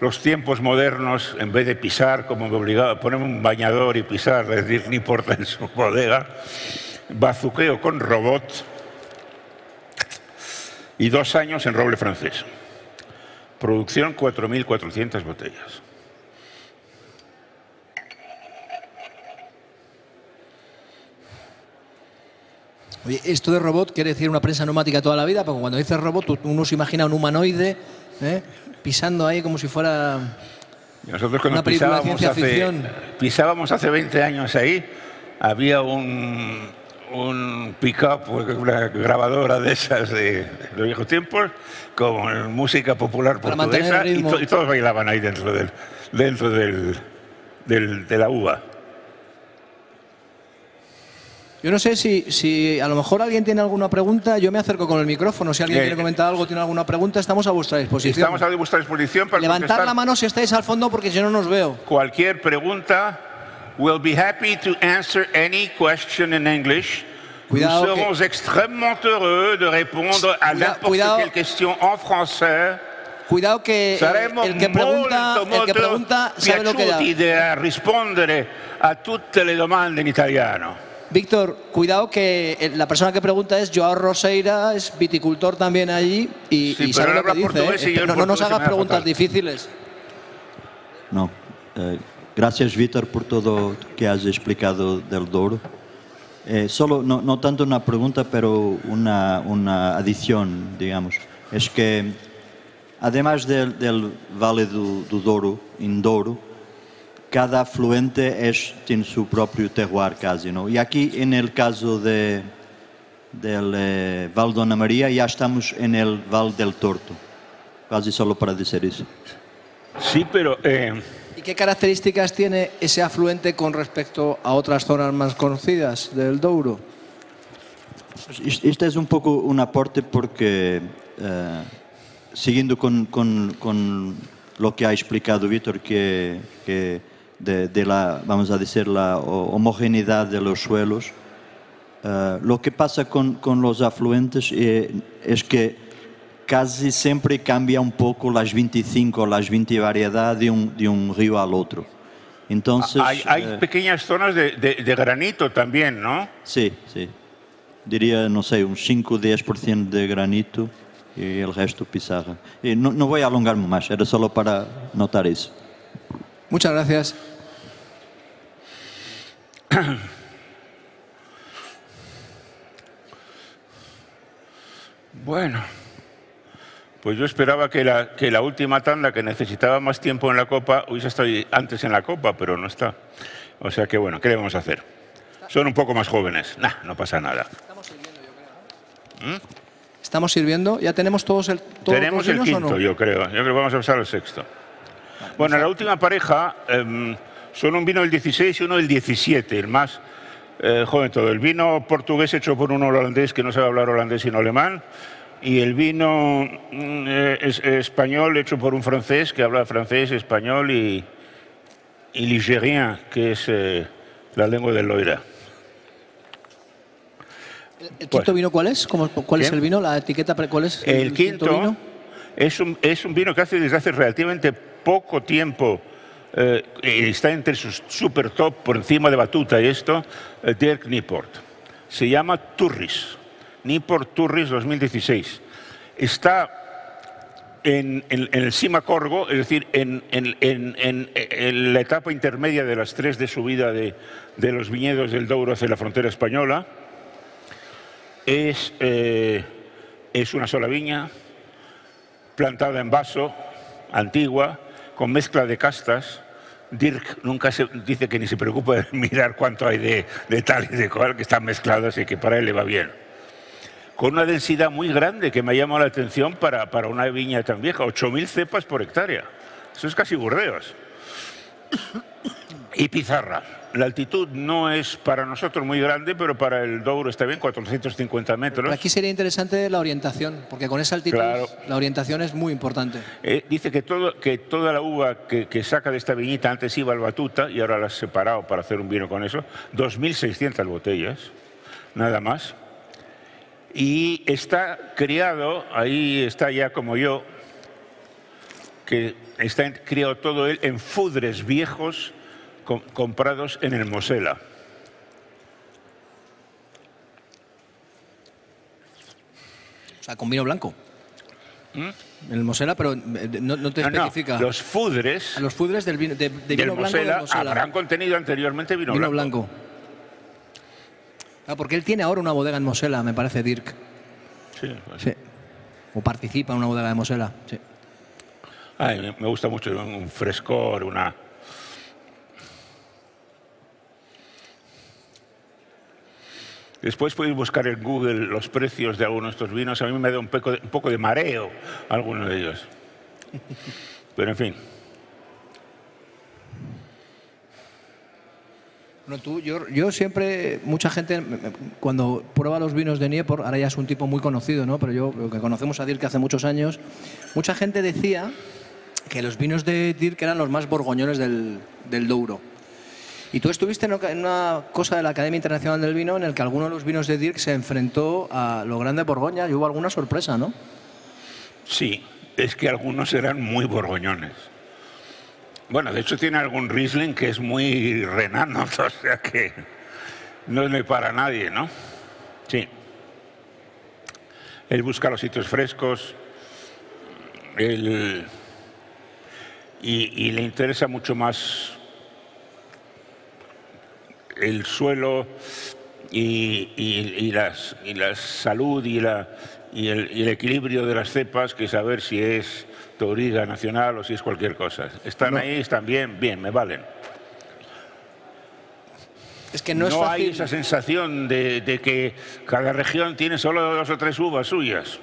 Los tiempos modernos, en vez de pisar, como me obligaba a ponerme un bañador y pisar, es decir, ni importa en su bodega, bazuqueo con robot y 2 años en roble francés. Producción 4.400 botellas. Oye, esto de robot quiere decir una prensa neumática toda la vida, porque cuando dices robot uno se imagina un humanoide pisando ahí como si fuera nosotros cuando una película de ciencia ficción. Pisábamos hace 20 años ahí, había un pick-up, una grabadora de esas de los viejos tiempos, con música popular portuguesa, y todos bailaban ahí dentro de la uva. Yo no sé si a lo mejor alguien tiene alguna pregunta. Yo me acerco con el micrófono. Si alguien quiere comentar algo, tiene alguna pregunta, estamos a vuestra disposición. Estamos a vuestra disposición para levantar contestar la mano si estáis al fondo, porque si no nos veo. Cualquier pregunta. We'll be happy to answer any question in English. Cuidado, nous serons extrêmement heureux de répondre à n'importe quelle question en français. Cuidado que el que pregunta sabe lo que da. De rispondere a tutte le domande in italiano. Víctor, cuidado que la persona que pregunta es Joao Roseira, es viticultor también allí y sabe lo que dice. No nos hagas preguntas difíciles. No. Gracias, Víctor, por todo que has explicado del Douro. Solo, no tanto una pregunta, pero una adición, digamos. Es que, además del Vale do Douro, en Douro, cada afluente tiene su propio terroir casi, ¿no? Y aquí, en el caso del Val Dona María, ya estamos en el Val del Torto. Casi solo para decir eso. Sí, pero... ¿Y qué características tiene ese afluente con respecto a otras zonas más conocidas del Douro? Este es un poco un aporte porque, siguiendo con lo que ha explicado Víctor, que de la, vamos a decir, la homogeneidad de los suelos, Lo que pasa con los afluentes es que casi siempre cambia un poco las 25 o las 20 variedades de un río al otro. Entonces, hay pequeñas zonas de granito también, ¿no? Sí, sí. Diría, no sé, un 5-10% de granito y el resto pizarra. Y no voy a alongarme más, era solo para notar eso. Muchas gracias. Bueno, pues yo esperaba que la última tanda, que necesitaba más tiempo en la copa, hubiese estado antes en la copa, pero no está. O sea que bueno, ¿qué le vamos a hacer? Son un poco más jóvenes. Nah, no pasa nada. Estamos sirviendo, yo creo, ¿no? ¿Estamos sirviendo? ¿Ya tenemos todos Tenemos el quinto, no? yo creo. Yo creo que vamos a pasar al sexto. Bueno, la última pareja son un vino del 16 y uno del 17, el más joven todo. El vino portugués hecho por un holandés que no sabe hablar holandés sino alemán, y el vino español hecho por un francés que habla francés, español y ligérien, que es la lengua del Loira. ¿El quinto vino cuál es? ¿Cuál es el vino? ¿La etiqueta cuál es? El quinto vino es un vino que hace desde hace relativamente poco tiempo, está entre sus super top, por encima de Batuta y esto, Dirk Nijport. Se llama Turris, Nijport Turris 2016. Está en el Cima Corgo, es decir, en la etapa intermedia de las tres de subida de los viñedos del Douro hacia la frontera española. Es una sola viña, plantada en vaso, antigua, con mezcla de castas. Dirk nunca dice que ni se preocupa de mirar cuánto hay de tal y de cual, que están mezcladas y que para él le va bien. Con una densidad muy grande que me ha llamado la atención para una viña tan vieja, 8.000 cepas por hectárea. Eso es casi Burdeos. Y pizarra. La altitud no es para nosotros muy grande, pero para el Douro está bien, 450 metros. Pero aquí sería interesante la orientación, porque con esa altitud la orientación es muy importante. Dice que toda la uva que saca de esta viñita antes iba al Batuta y ahora la has separado para hacer un vino con eso. 2.600 botellas, nada más. Y está criado, ahí está ya como yo, que está criado todo él en fudres viejos comprados en el Mosela. O sea, con vino blanco. En el Mosela, pero no te especifica. No, los fudres. Los fudres del vino, de vino blanco Mosela, del Mosela habrán contenido anteriormente vino blanco. Porque él tiene ahora una bodega en Mosela, me parece, Dirk. Sí, pues. Sí. O participa en una bodega de Mosela. Sí. Ay, me gusta mucho un frescor, una... Después podéis buscar en Google los precios de algunos de estos vinos. A mí me da un poco de mareo alguno de ellos. Pero en fin. Bueno, yo siempre, mucha gente, cuando prueba los vinos de Nijport, ahora ya es un tipo muy conocido, ¿no? Pero yo, lo que conocemos a Dirk hace muchos años, mucha gente decía que los vinos de Dirk eran los más borgoñones del Douro. Y tú estuviste en una cosa de la Academia Internacional del Vino en el que alguno de los vinos de Dirk se enfrentó a lo grande de Borgoña y hubo alguna sorpresa, ¿no? Sí, es que algunos eran muy borgoñones. Bueno, de hecho tiene algún Riesling que es muy renano, o sea que no es para nadie, ¿no? Sí. Él busca los sitios frescos y le interesa mucho más el suelo y la salud y el equilibrio de las cepas que saber si es Touriga nacional o si es cualquier cosa. Están ahí, están bien, me valen. Es que no es fácil. Hay esa sensación de que cada región tiene solo 2 o 3 uvas suyas.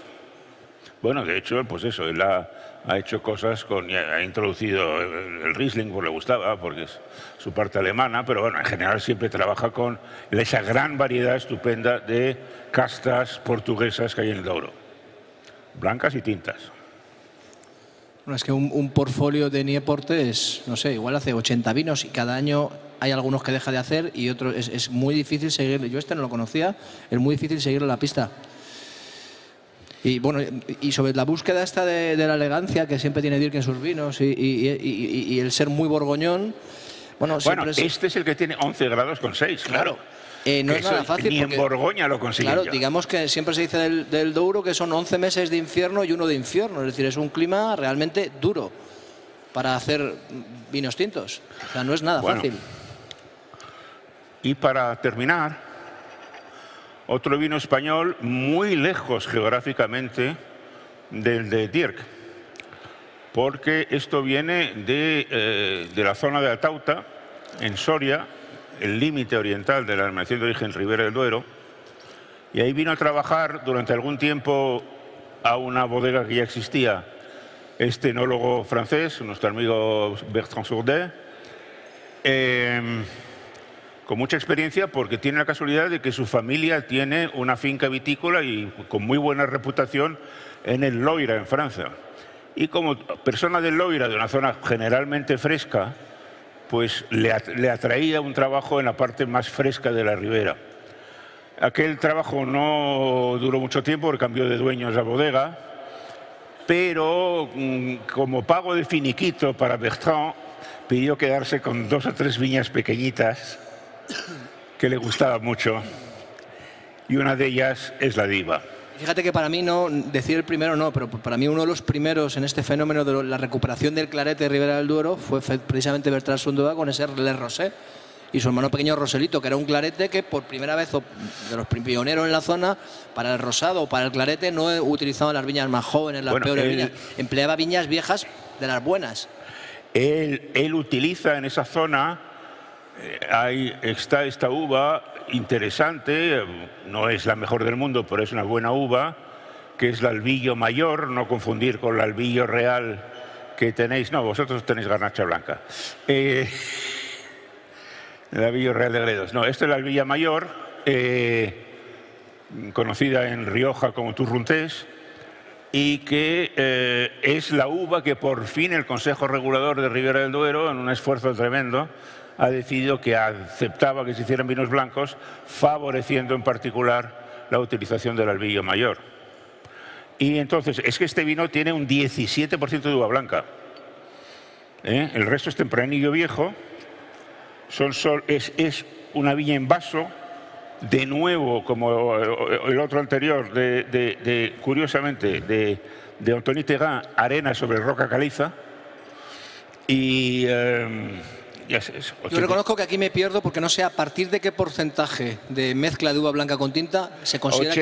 Bueno, de hecho, pues eso, él ha hecho cosas ha introducido el Riesling, porque le gustaba, porque es su parte alemana, pero bueno, en general siempre trabaja con esa gran variedad estupenda de castas portuguesas que hay en el Douro, blancas y tintas. Bueno, es que un portfolio de Nijport es, no sé, igual hace 80 vinos y cada año hay algunos que deja de hacer y otros es muy difícil seguirle. Yo no lo conocía, es muy difícil seguirle la pista. Y bueno, y sobre la búsqueda esta de la elegancia que siempre tiene Dirk en sus vinos y el ser muy borgoñón, bueno, este es el que tiene 11 grados con 6, claro. No es nada fácil. Ni en Borgoña lo consiguen. Claro, digamos que siempre se dice del Douro que son 11 meses de infierno y uno de infierno. Es decir, es un clima realmente duro para hacer vinos tintos. O sea, no es nada fácil. Y para terminar, otro vino español muy lejos geográficamente del de Dirk. Porque esto viene de la zona de Atauta, en Soria, el límite oriental de la denominación de origen Ribera del Duero, y ahí vino a trabajar durante algún tiempo a una bodega que ya existía, este enólogo francés, nuestro amigo Bertrand Sourdet, con mucha experiencia porque tiene la casualidad de que su familia tiene una finca vitícola y con muy buena reputación en el Loira, en Francia. Y como persona del Loira, de una zona generalmente fresca, pues le atraía un trabajo en la parte más fresca de la ribera. Aquel trabajo no duró mucho tiempo porque cambió de dueños la bodega, pero como pago de finiquito para Bertrand, pidió quedarse con 2 o 3 viñas pequeñitas que le gustaban mucho, y una de ellas es la Diva. Fíjate que para mí, no decir el primero no, pero para mí uno de los primeros en este fenómeno de la recuperación del clarete de Ribera del Duero fue precisamente Bertrand Sourdet con ese Le Rosé y su hermano pequeño Roselito, que era un clarete que por primera vez, de los pioneros en la zona, para el rosado o para el clarete no utilizaban las viñas más jóvenes, las peores viñas, empleaba viñas viejas de las buenas. Él utiliza en esa zona, está esta uva interesante, no es la mejor del mundo, pero es una buena uva, que es la Albillo Mayor, no confundir con la Albillo Real que tenéis. No, vosotros tenéis Garnacha Blanca. La Albillo Real de Gredos. No, esta es la Albillo Mayor, conocida en Rioja como Turruntés, y que es la uva que por fin el Consejo Regulador de Ribera del Duero, en un esfuerzo tremendo, ha decidido que aceptaba que se hicieran vinos blancos, favoreciendo en particular la utilización del Albillo Mayor. Y entonces, es que este vino tiene un 17% de uva blanca. El resto es tempranillo viejo, es una viña en vaso, de nuevo, como el otro anterior, curiosamente, de Anthony Teguin, arena sobre roca caliza, y... Yo reconozco que aquí me pierdo porque no sé a partir de qué porcentaje de mezcla de uva blanca con tinta se considera,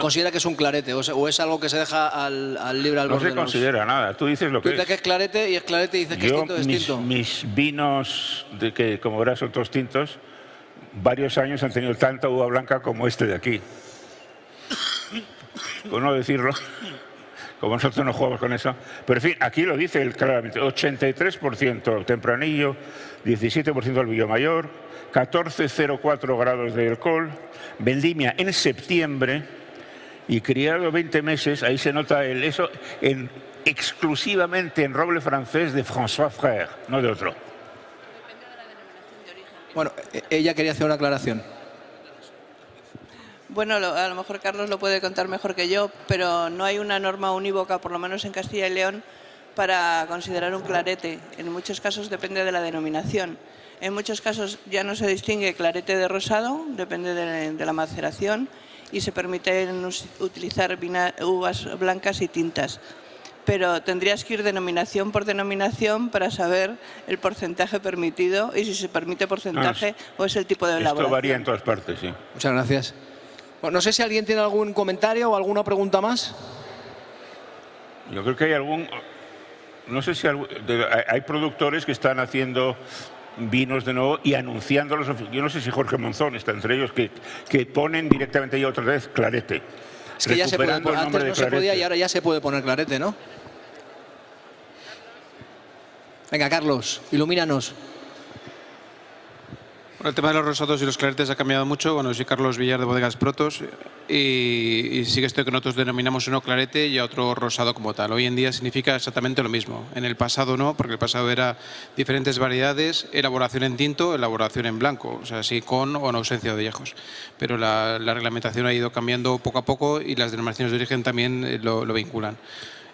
considera que es un clarete o es algo que se deja al libre albedrío. No se considera nada, tú dices lo que es. Tú dices que es clarete y es clarete y dices que es tinto, es tinto. Mis vinos, que como verás son todos tintos, varios años han tenido tanta uva blanca como este de aquí. Por no decirlo. Como nosotros no jugamos con eso. Pero en fin, aquí lo dice claramente, 83% tempranillo, 17% Albillo Mayor, 14,04 grados de alcohol, vendimia en septiembre y criado 20 meses, ahí se nota eso exclusivamente en roble francés de François Frère, no de otro. Depende de la denominación de origen. Bueno, ella quería hacer una aclaración. Bueno, a lo mejor Carlos lo puede contar mejor que yo, pero no hay una norma unívoca, por lo menos en Castilla y León, para considerar un clarete. En muchos casos depende de la denominación. En muchos casos ya no se distingue clarete de rosado, depende de la maceración, y se permiten utilizar uvas blancas y tintas. Pero tendrías que ir denominación por denominación para saber el porcentaje permitido y si se permite porcentaje o es el tipo de elaboración. Esto varía en todas partes, sí. Muchas gracias. Bueno, no sé si alguien tiene algún comentario o alguna pregunta más. Yo creo que hay algún... No sé si hay productores que están haciendo vinos de nuevo y anunciándolos. Yo no sé si Jorge Monzón está entre ellos, que ponen directamente ya otra vez clarete. Es que ya se puede poner, antes no se podía y ahora ya se puede poner clarete, ¿no? Venga, Carlos, ilumínanos. Bueno, el tema de los rosados y los claretes ha cambiado mucho. Bueno, soy Carlos Villar de Bodegas Protos y sí que esto que nosotros denominamos uno clarete y a otro rosado como tal. Hoy en día significa exactamente lo mismo. En el pasado no, porque el pasado era diferentes variedades, elaboración en tinto, elaboración en blanco, o sea, sí, con o en ausencia de viejos. Pero la reglamentación ha ido cambiando poco a poco y las denominaciones de origen también lo vinculan.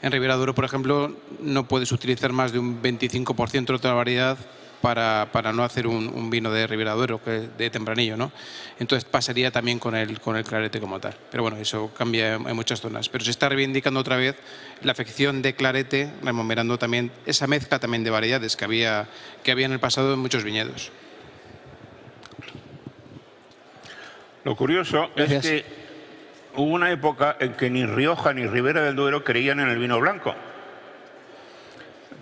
En Ribera Duero, por ejemplo, no puedes utilizar más de un 25% de otra variedad para no hacer un vino de Ribera Duero, de tempranillo, ¿no? Entonces pasaría también con el clarete como tal. Pero bueno, eso cambia en muchas zonas. Pero se está reivindicando otra vez la afección de clarete, remomerando también esa mezcla también de variedades que había en el pasado en muchos viñedos. Lo curioso es que hubo una época en que ni Rioja ni Ribera del Duero creían en el vino blanco.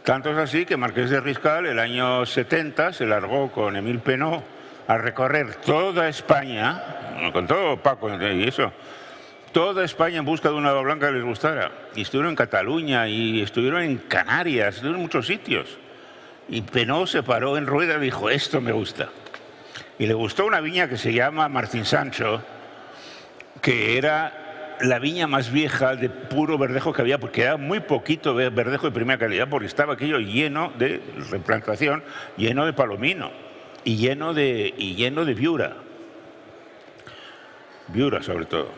Tanto es así que Marqués de Riscal, el año 70, se largó con Émile Penaud a recorrer toda España, con todo Paco y eso, toda España en busca de una uva blanca que les gustara. Y estuvieron en Cataluña y estuvieron en Canarias, estuvieron en muchos sitios. Y Penaud se paró en rueda y dijo, esto me gusta. Y le gustó una viña que se llama Martín Sancho, que era la viña más vieja de puro verdejo que había, porque era muy poquito verdejo de primera calidad, porque estaba aquello lleno de replantación, lleno de palomino y lleno de viura. Viura sobre todo.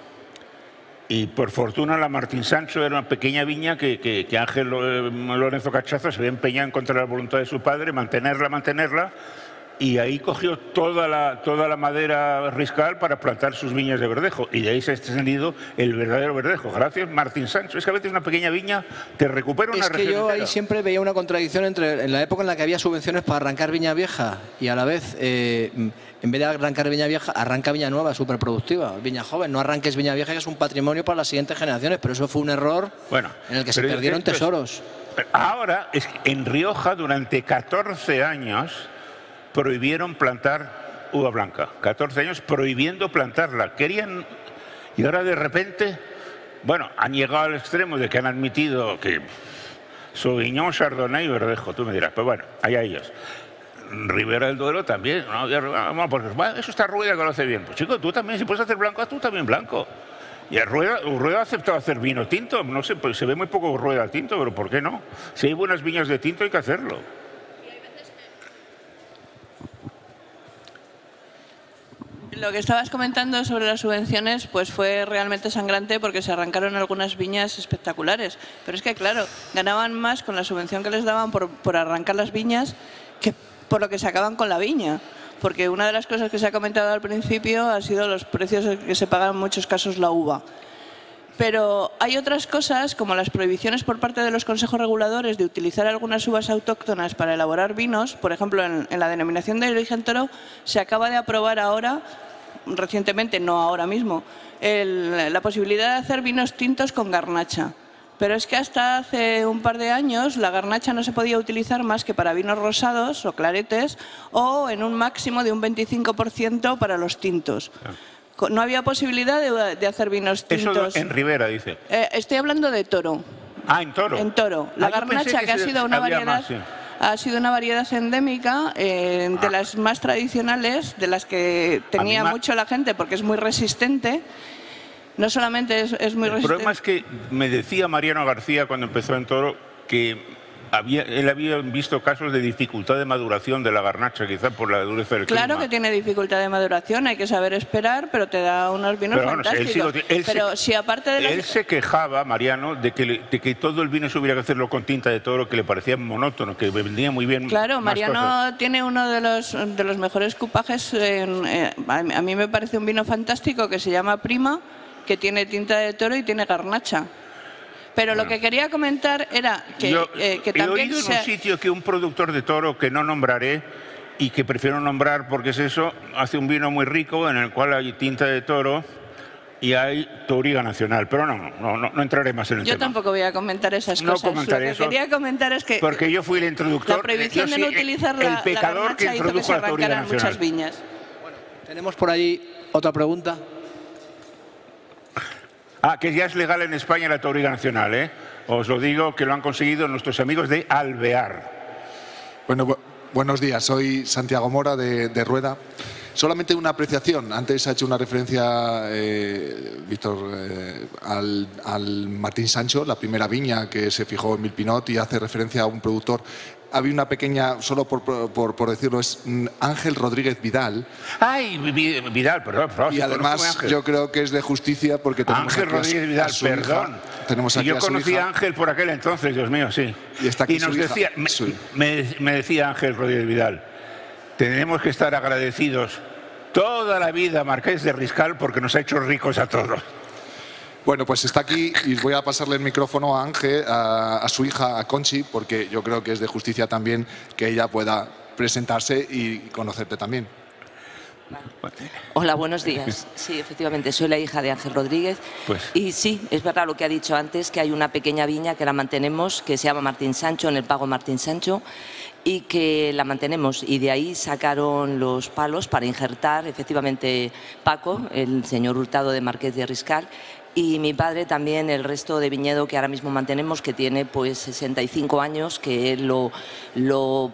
Y por fortuna la Martín Sancho era una pequeña viña que Ángel Lorenzo Cachazo se había empeñado en contra la voluntad de su padre, mantenerla, y ahí cogió toda la madera Riscal para plantar sus viñas de verdejo. Y de ahí se ha extendido el verdadero verdejo. Gracias, Martín Sancho. Es que a veces una pequeña viña te recupera una región. Es que yo ahí siempre veía una contradicción entre en la época en la que había subvenciones para arrancar viña vieja y a la vez, en vez de arrancar viña vieja, arranca viña nueva, súper productiva. Viña joven, no arranques viña vieja, que es un patrimonio para las siguientes generaciones. Pero eso fue un error en el que se perdieron tesoros. Ahora, es que en Rioja, durante 14 años... prohibieron plantar uva blanca. 14 años prohibiendo plantarla. Querían... Y ahora de repente, bueno, han llegado al extremo de que han admitido que Sauvignon, Chardonnay y Verdejo. Tú me dirás, pues bueno, allá ellos. Ribera del Duero también. ¿No? Porque, bueno, eso está Rueda que lo hace bien. Pues chico, tú también, si puedes hacer blanco, haz tú también blanco. Y Rueda ha aceptado hacer vino tinto. No sé, pues se ve muy poco Rueda tinto, pero ¿por qué no? Si hay buenas viñas de tinto hay que hacerlo. Lo que estabas comentando sobre las subvenciones pues fue realmente sangrante porque se arrancaron algunas viñas espectaculares. Pero es que, claro, ganaban más con la subvención que les daban por arrancar las viñas que por lo que sacaban con la viña. Porque una de las cosas que se ha comentado al principio ha sido los precios que se pagan en muchos casos la uva. Pero hay otras cosas, como las prohibiciones por parte de los consejos reguladores de utilizar algunas uvas autóctonas para elaborar vinos. Por ejemplo, en la denominación de origen Toro se acaba de aprobar ahora, recientemente, no ahora mismo, la posibilidad de hacer vinos tintos con garnacha. Pero es que hasta hace un par de años la garnacha no se podía utilizar más que para vinos rosados o claretes o en un máximo de un 25% para los tintos. No había posibilidad de hacer vinos tintos. Eso en Ribera, dice. Estoy hablando de Toro. Ah, en Toro. En Toro. La garnacha, que ha sido una variedad, más, sí. Ha sido una variedad endémica, de las más tradicionales, de las que tenía mucho la gente porque es muy resistente. No solamente es muy resistente. El problema es que me decía Mariano García cuando empezó en Toro que él había visto casos de dificultad de maduración de la garnacha, quizás por la dureza del clima. Claro que tiene dificultad de maduración, hay que saber esperar, pero te da unos vinos fantásticos. Él se quejaba, Mariano, de que todo el vino se hubiera que hacerlo con tinta de Toro, que le parecía monótono, que vendía muy bien. Claro, Mariano tiene uno de los mejores cupajes. A mí me parece un vino fantástico que se llama Prima, que tiene tinta de Toro y tiene garnacha. Pero lo que quería comentar era que también... He oído en un sitio que un productor de Toro, que no nombraré y que prefiero nombrar porque es eso, hace un vino muy rico en el cual hay tinta de Toro y hay Touriga Nacional. Pero no entraré más en el tema. Yo tampoco voy a comentar esas cosas. No comentaré lo que quería comentar es que... Porque yo fui el introductor. La prohibición de no utilizar la garnacha hizo que se arrancaran muchas viñas. Bueno, tenemos por ahí otra pregunta. Que ya es legal en España la Touriga Nacional, ¿eh? Os lo digo, que lo han conseguido nuestros amigos de Alvear. Bueno, buenos días. Soy Santiago Mora de Rueda. Solamente una apreciación. Antes ha hecho una referencia, Víctor, al Martín Sancho, la primera viña que se fijó en Milpinot, y hace referencia a un productor. Había una pequeña, solo por decirlo, es Ángel Rodríguez Vidal. ¡Ay, Vidal, perdón! Y además yo creo que es de justicia porque tenemos Ángel Rodríguez Vidal, perdón. Tenemos aquí yo conocí a Ángel por aquel entonces, Dios mío, sí. Y está aquí nos decía, me decía Ángel Rodríguez Vidal, tenemos que estar agradecidos toda la vida a Marqués de Riscal porque nos ha hecho ricos a todos. Bueno, pues está aquí y voy a pasarle el micrófono a Ángel, a su hija, a Conchi, porque yo creo que es de justicia también que ella pueda presentarse y conocerte también. Hola, buenos días. Sí, efectivamente, soy la hija de Ángel Rodríguez. Y sí, es verdad lo que ha dicho antes, que hay una pequeña viña que la mantenemos, que se llama Martín Sancho, en el Pago Martín Sancho, y que la mantenemos. Y de ahí sacaron los palos para injertar, efectivamente, Paco, el señor Hurtado de Marqués de Riscal, y mi padre también el resto de viñedo que ahora mismo mantenemos, que tiene pues 65 años, que él lo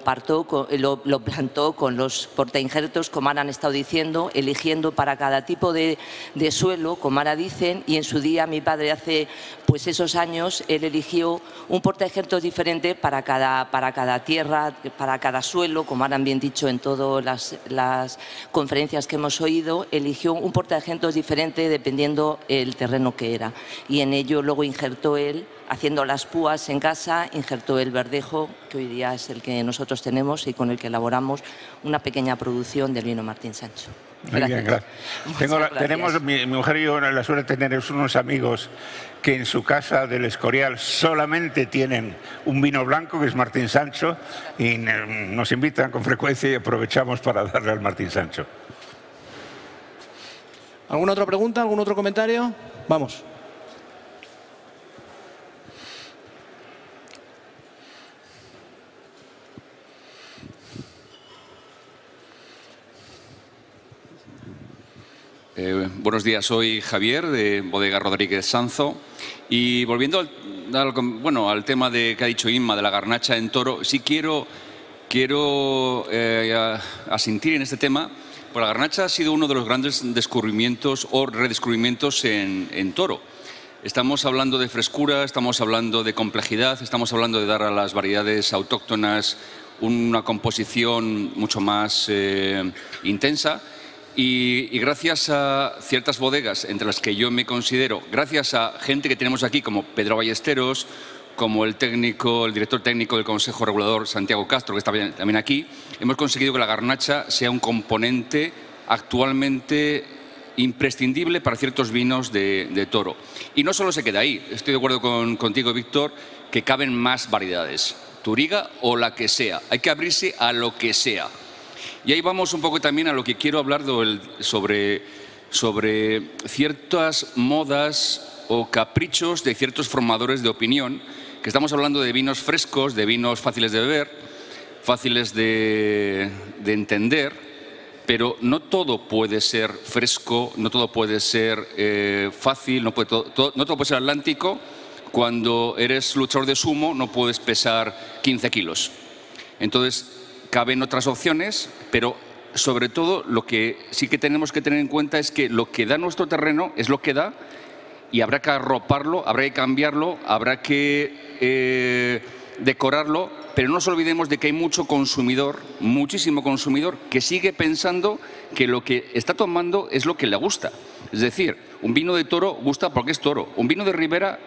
plantó con los portainjertos, como ahora han estado diciendo, eligiendo para cada tipo de suelo, como ahora dicen, y en su día mi padre hace pues esos años, él eligió un portainjertos diferente para cada tierra, para cada suelo, como ahora han bien dicho en todas las conferencias que hemos oído, eligió un portainjertos diferente dependiendo el terreno que era, y en ello luego injertó él, haciendo las púas en casa, injertó el verdejo, que hoy día es el que nosotros tenemos y con el que elaboramos una pequeña producción del vino Martín Sancho. Muy bien, gracias. Tenemos, mi mujer y yo, la suerte de tener unos amigos que en su casa del Escorial solamente tienen un vino blanco, que es Martín Sancho, y nos invitan con frecuencia y aprovechamos para darle al Martín Sancho. ¿Alguna otra pregunta? ¿Algún otro comentario? Vamos. Buenos días, soy Javier de Bodega Rodríguez Sanzo, y volviendo al tema que ha dicho Inma de la garnacha en toro, sí quiero asentir en este tema. Pues la garnacha ha sido uno de los grandes descubrimientos o redescubrimientos en toro. Estamos hablando de frescura, estamos hablando de complejidad, estamos hablando de dar a las variedades autóctonas una composición mucho más intensa. Y gracias a ciertas bodegas, entre las que yo me considero, gracias a gente que tenemos aquí como Pedro Ballesteros, como el director técnico del Consejo Regulador, Santiago Castro, que está también aquí, hemos conseguido que la garnacha sea un componente actualmente imprescindible para ciertos vinos de toro. Y no solo se queda ahí, estoy de acuerdo contigo, Víctor, que caben más variedades, Touriga o la que sea, hay que abrirse a lo que sea. Y ahí vamos un poco también a lo que quiero hablar sobre ciertas modas o caprichos de ciertos formadores de opinión, que estamos hablando de vinos frescos, de vinos fáciles de beber, fáciles de entender, pero no todo puede ser fresco, no todo puede ser fácil, no todo puede ser atlántico. Cuando eres luchador de sumo no puedes pesar 15 kilos. Entonces, caben otras opciones, pero sobre todo lo que sí que tenemos que tener en cuenta es que lo que da nuestro terreno es lo que da, y habrá que arroparlo, habrá que cambiarlo, habrá que decorarlo, pero no nos olvidemos de que hay mucho consumidor, muchísimo consumidor, que sigue pensando que lo que está tomando es lo que le gusta. Es decir, un vino de toro gusta porque es toro, un vino de ribera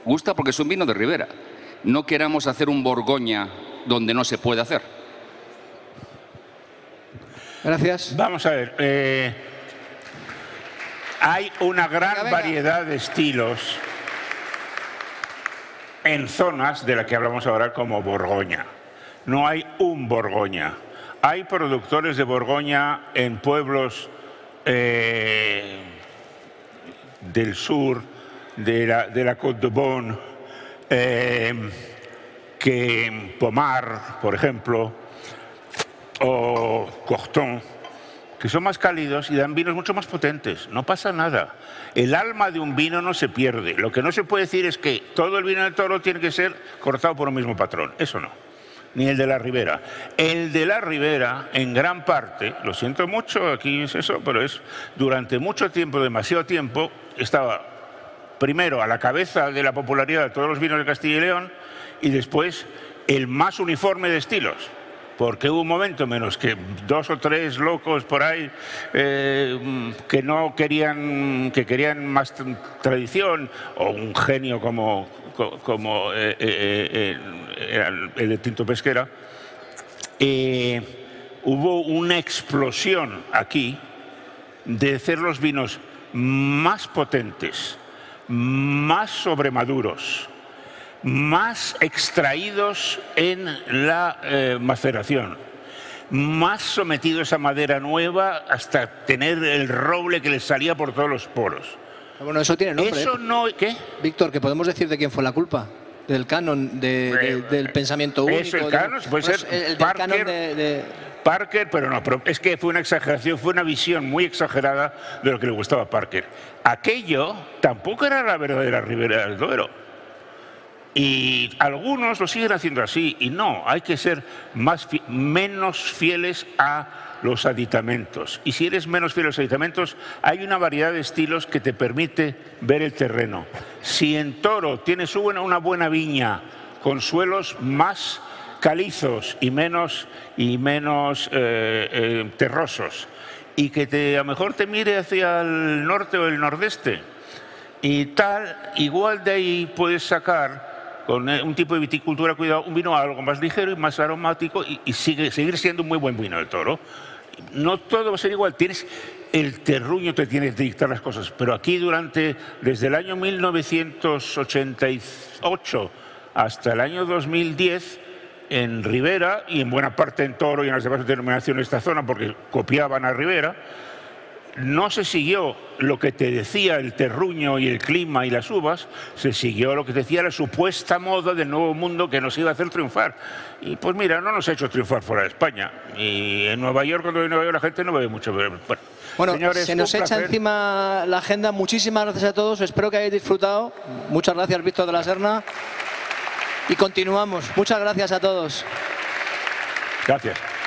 gusta porque es un vino de ribera. No queramos hacer un Borgoña donde no se puede hacer. Gracias. Vamos a ver. Hay una gran variedad de estilos en zonas de la que hablamos ahora como Borgoña. No hay un Borgoña. Hay productores de Borgoña en pueblos del sur, de la Côte de Beaune, que Pomar, por ejemplo, o Corton, que son más cálidos y dan vinos mucho más potentes. No pasa nada. El alma de un vino no se pierde. Lo que no se puede decir es que todo el vino del toro tiene que ser cortado por un mismo patrón. Eso no. ni el de la Ribera. El de la Ribera, en gran parte, lo siento mucho, aquí es eso, pero es durante mucho tiempo, demasiado tiempo, estaba primero a la cabeza de la popularidad de todos los vinos de Castilla y León y después el más uniforme de estilos. Porque hubo un momento, menos que 2 o 3 locos por ahí que no querían, que querían más tradición, o un genio como el de Tinto Pesquera, hubo una explosión aquí de hacer los vinos más potentes, más sobremaduros, más extraídos en la maceración, más sometidos a madera nueva hasta tener el roble que les salía por todos los poros. Bueno, eso tiene nombre. Eso no, ¿qué? Víctor, que podemos decir de quién fue la culpa. Del canon, del pensamiento único. Eso, el canon, puede ser el Parker, canon Parker, pero no, pero es que fue una exageración, fue una visión muy exagerada de lo que le gustaba a Parker. Aquello tampoco era la verdadera Ribera del Duero. Y algunos lo siguen haciendo así, y no, hay que ser menos fieles a los aditamentos. Y si eres menos fiel a los aditamentos, hay una variedad de estilos que te permite ver el terreno. Si en Toro tienes una buena viña con suelos más calizos y menos terrosos, y que a lo mejor te mire hacia el norte o el nordeste, y tal, igual de ahí puedes sacar con un tipo de viticultura, cuidado, un vino algo más ligero y más aromático y seguir siendo un muy buen vino del Toro. No todo va a ser igual, tienes el terruño, te tiene que dictar las cosas, pero aquí desde el año 1988 hasta el año 2010, en Ribera y en buena parte en Toro y en las demás denominaciones de esta zona, porque copiaban a Ribera, no se siguió lo que te decía el terruño y el clima y las uvas, se siguió lo que te decía la supuesta moda del nuevo mundo que nos iba a hacer triunfar. Y pues mira, no nos ha hecho triunfar fuera de España. Y en Nueva York, cuando en Nueva York la gente no bebe mucho. Bueno, señores, se nos echa encima la agenda. Muchísimas gracias a todos. Espero que hayáis disfrutado. Muchas gracias, Víctor de la Serna. Y continuamos. Muchas gracias a todos. Gracias.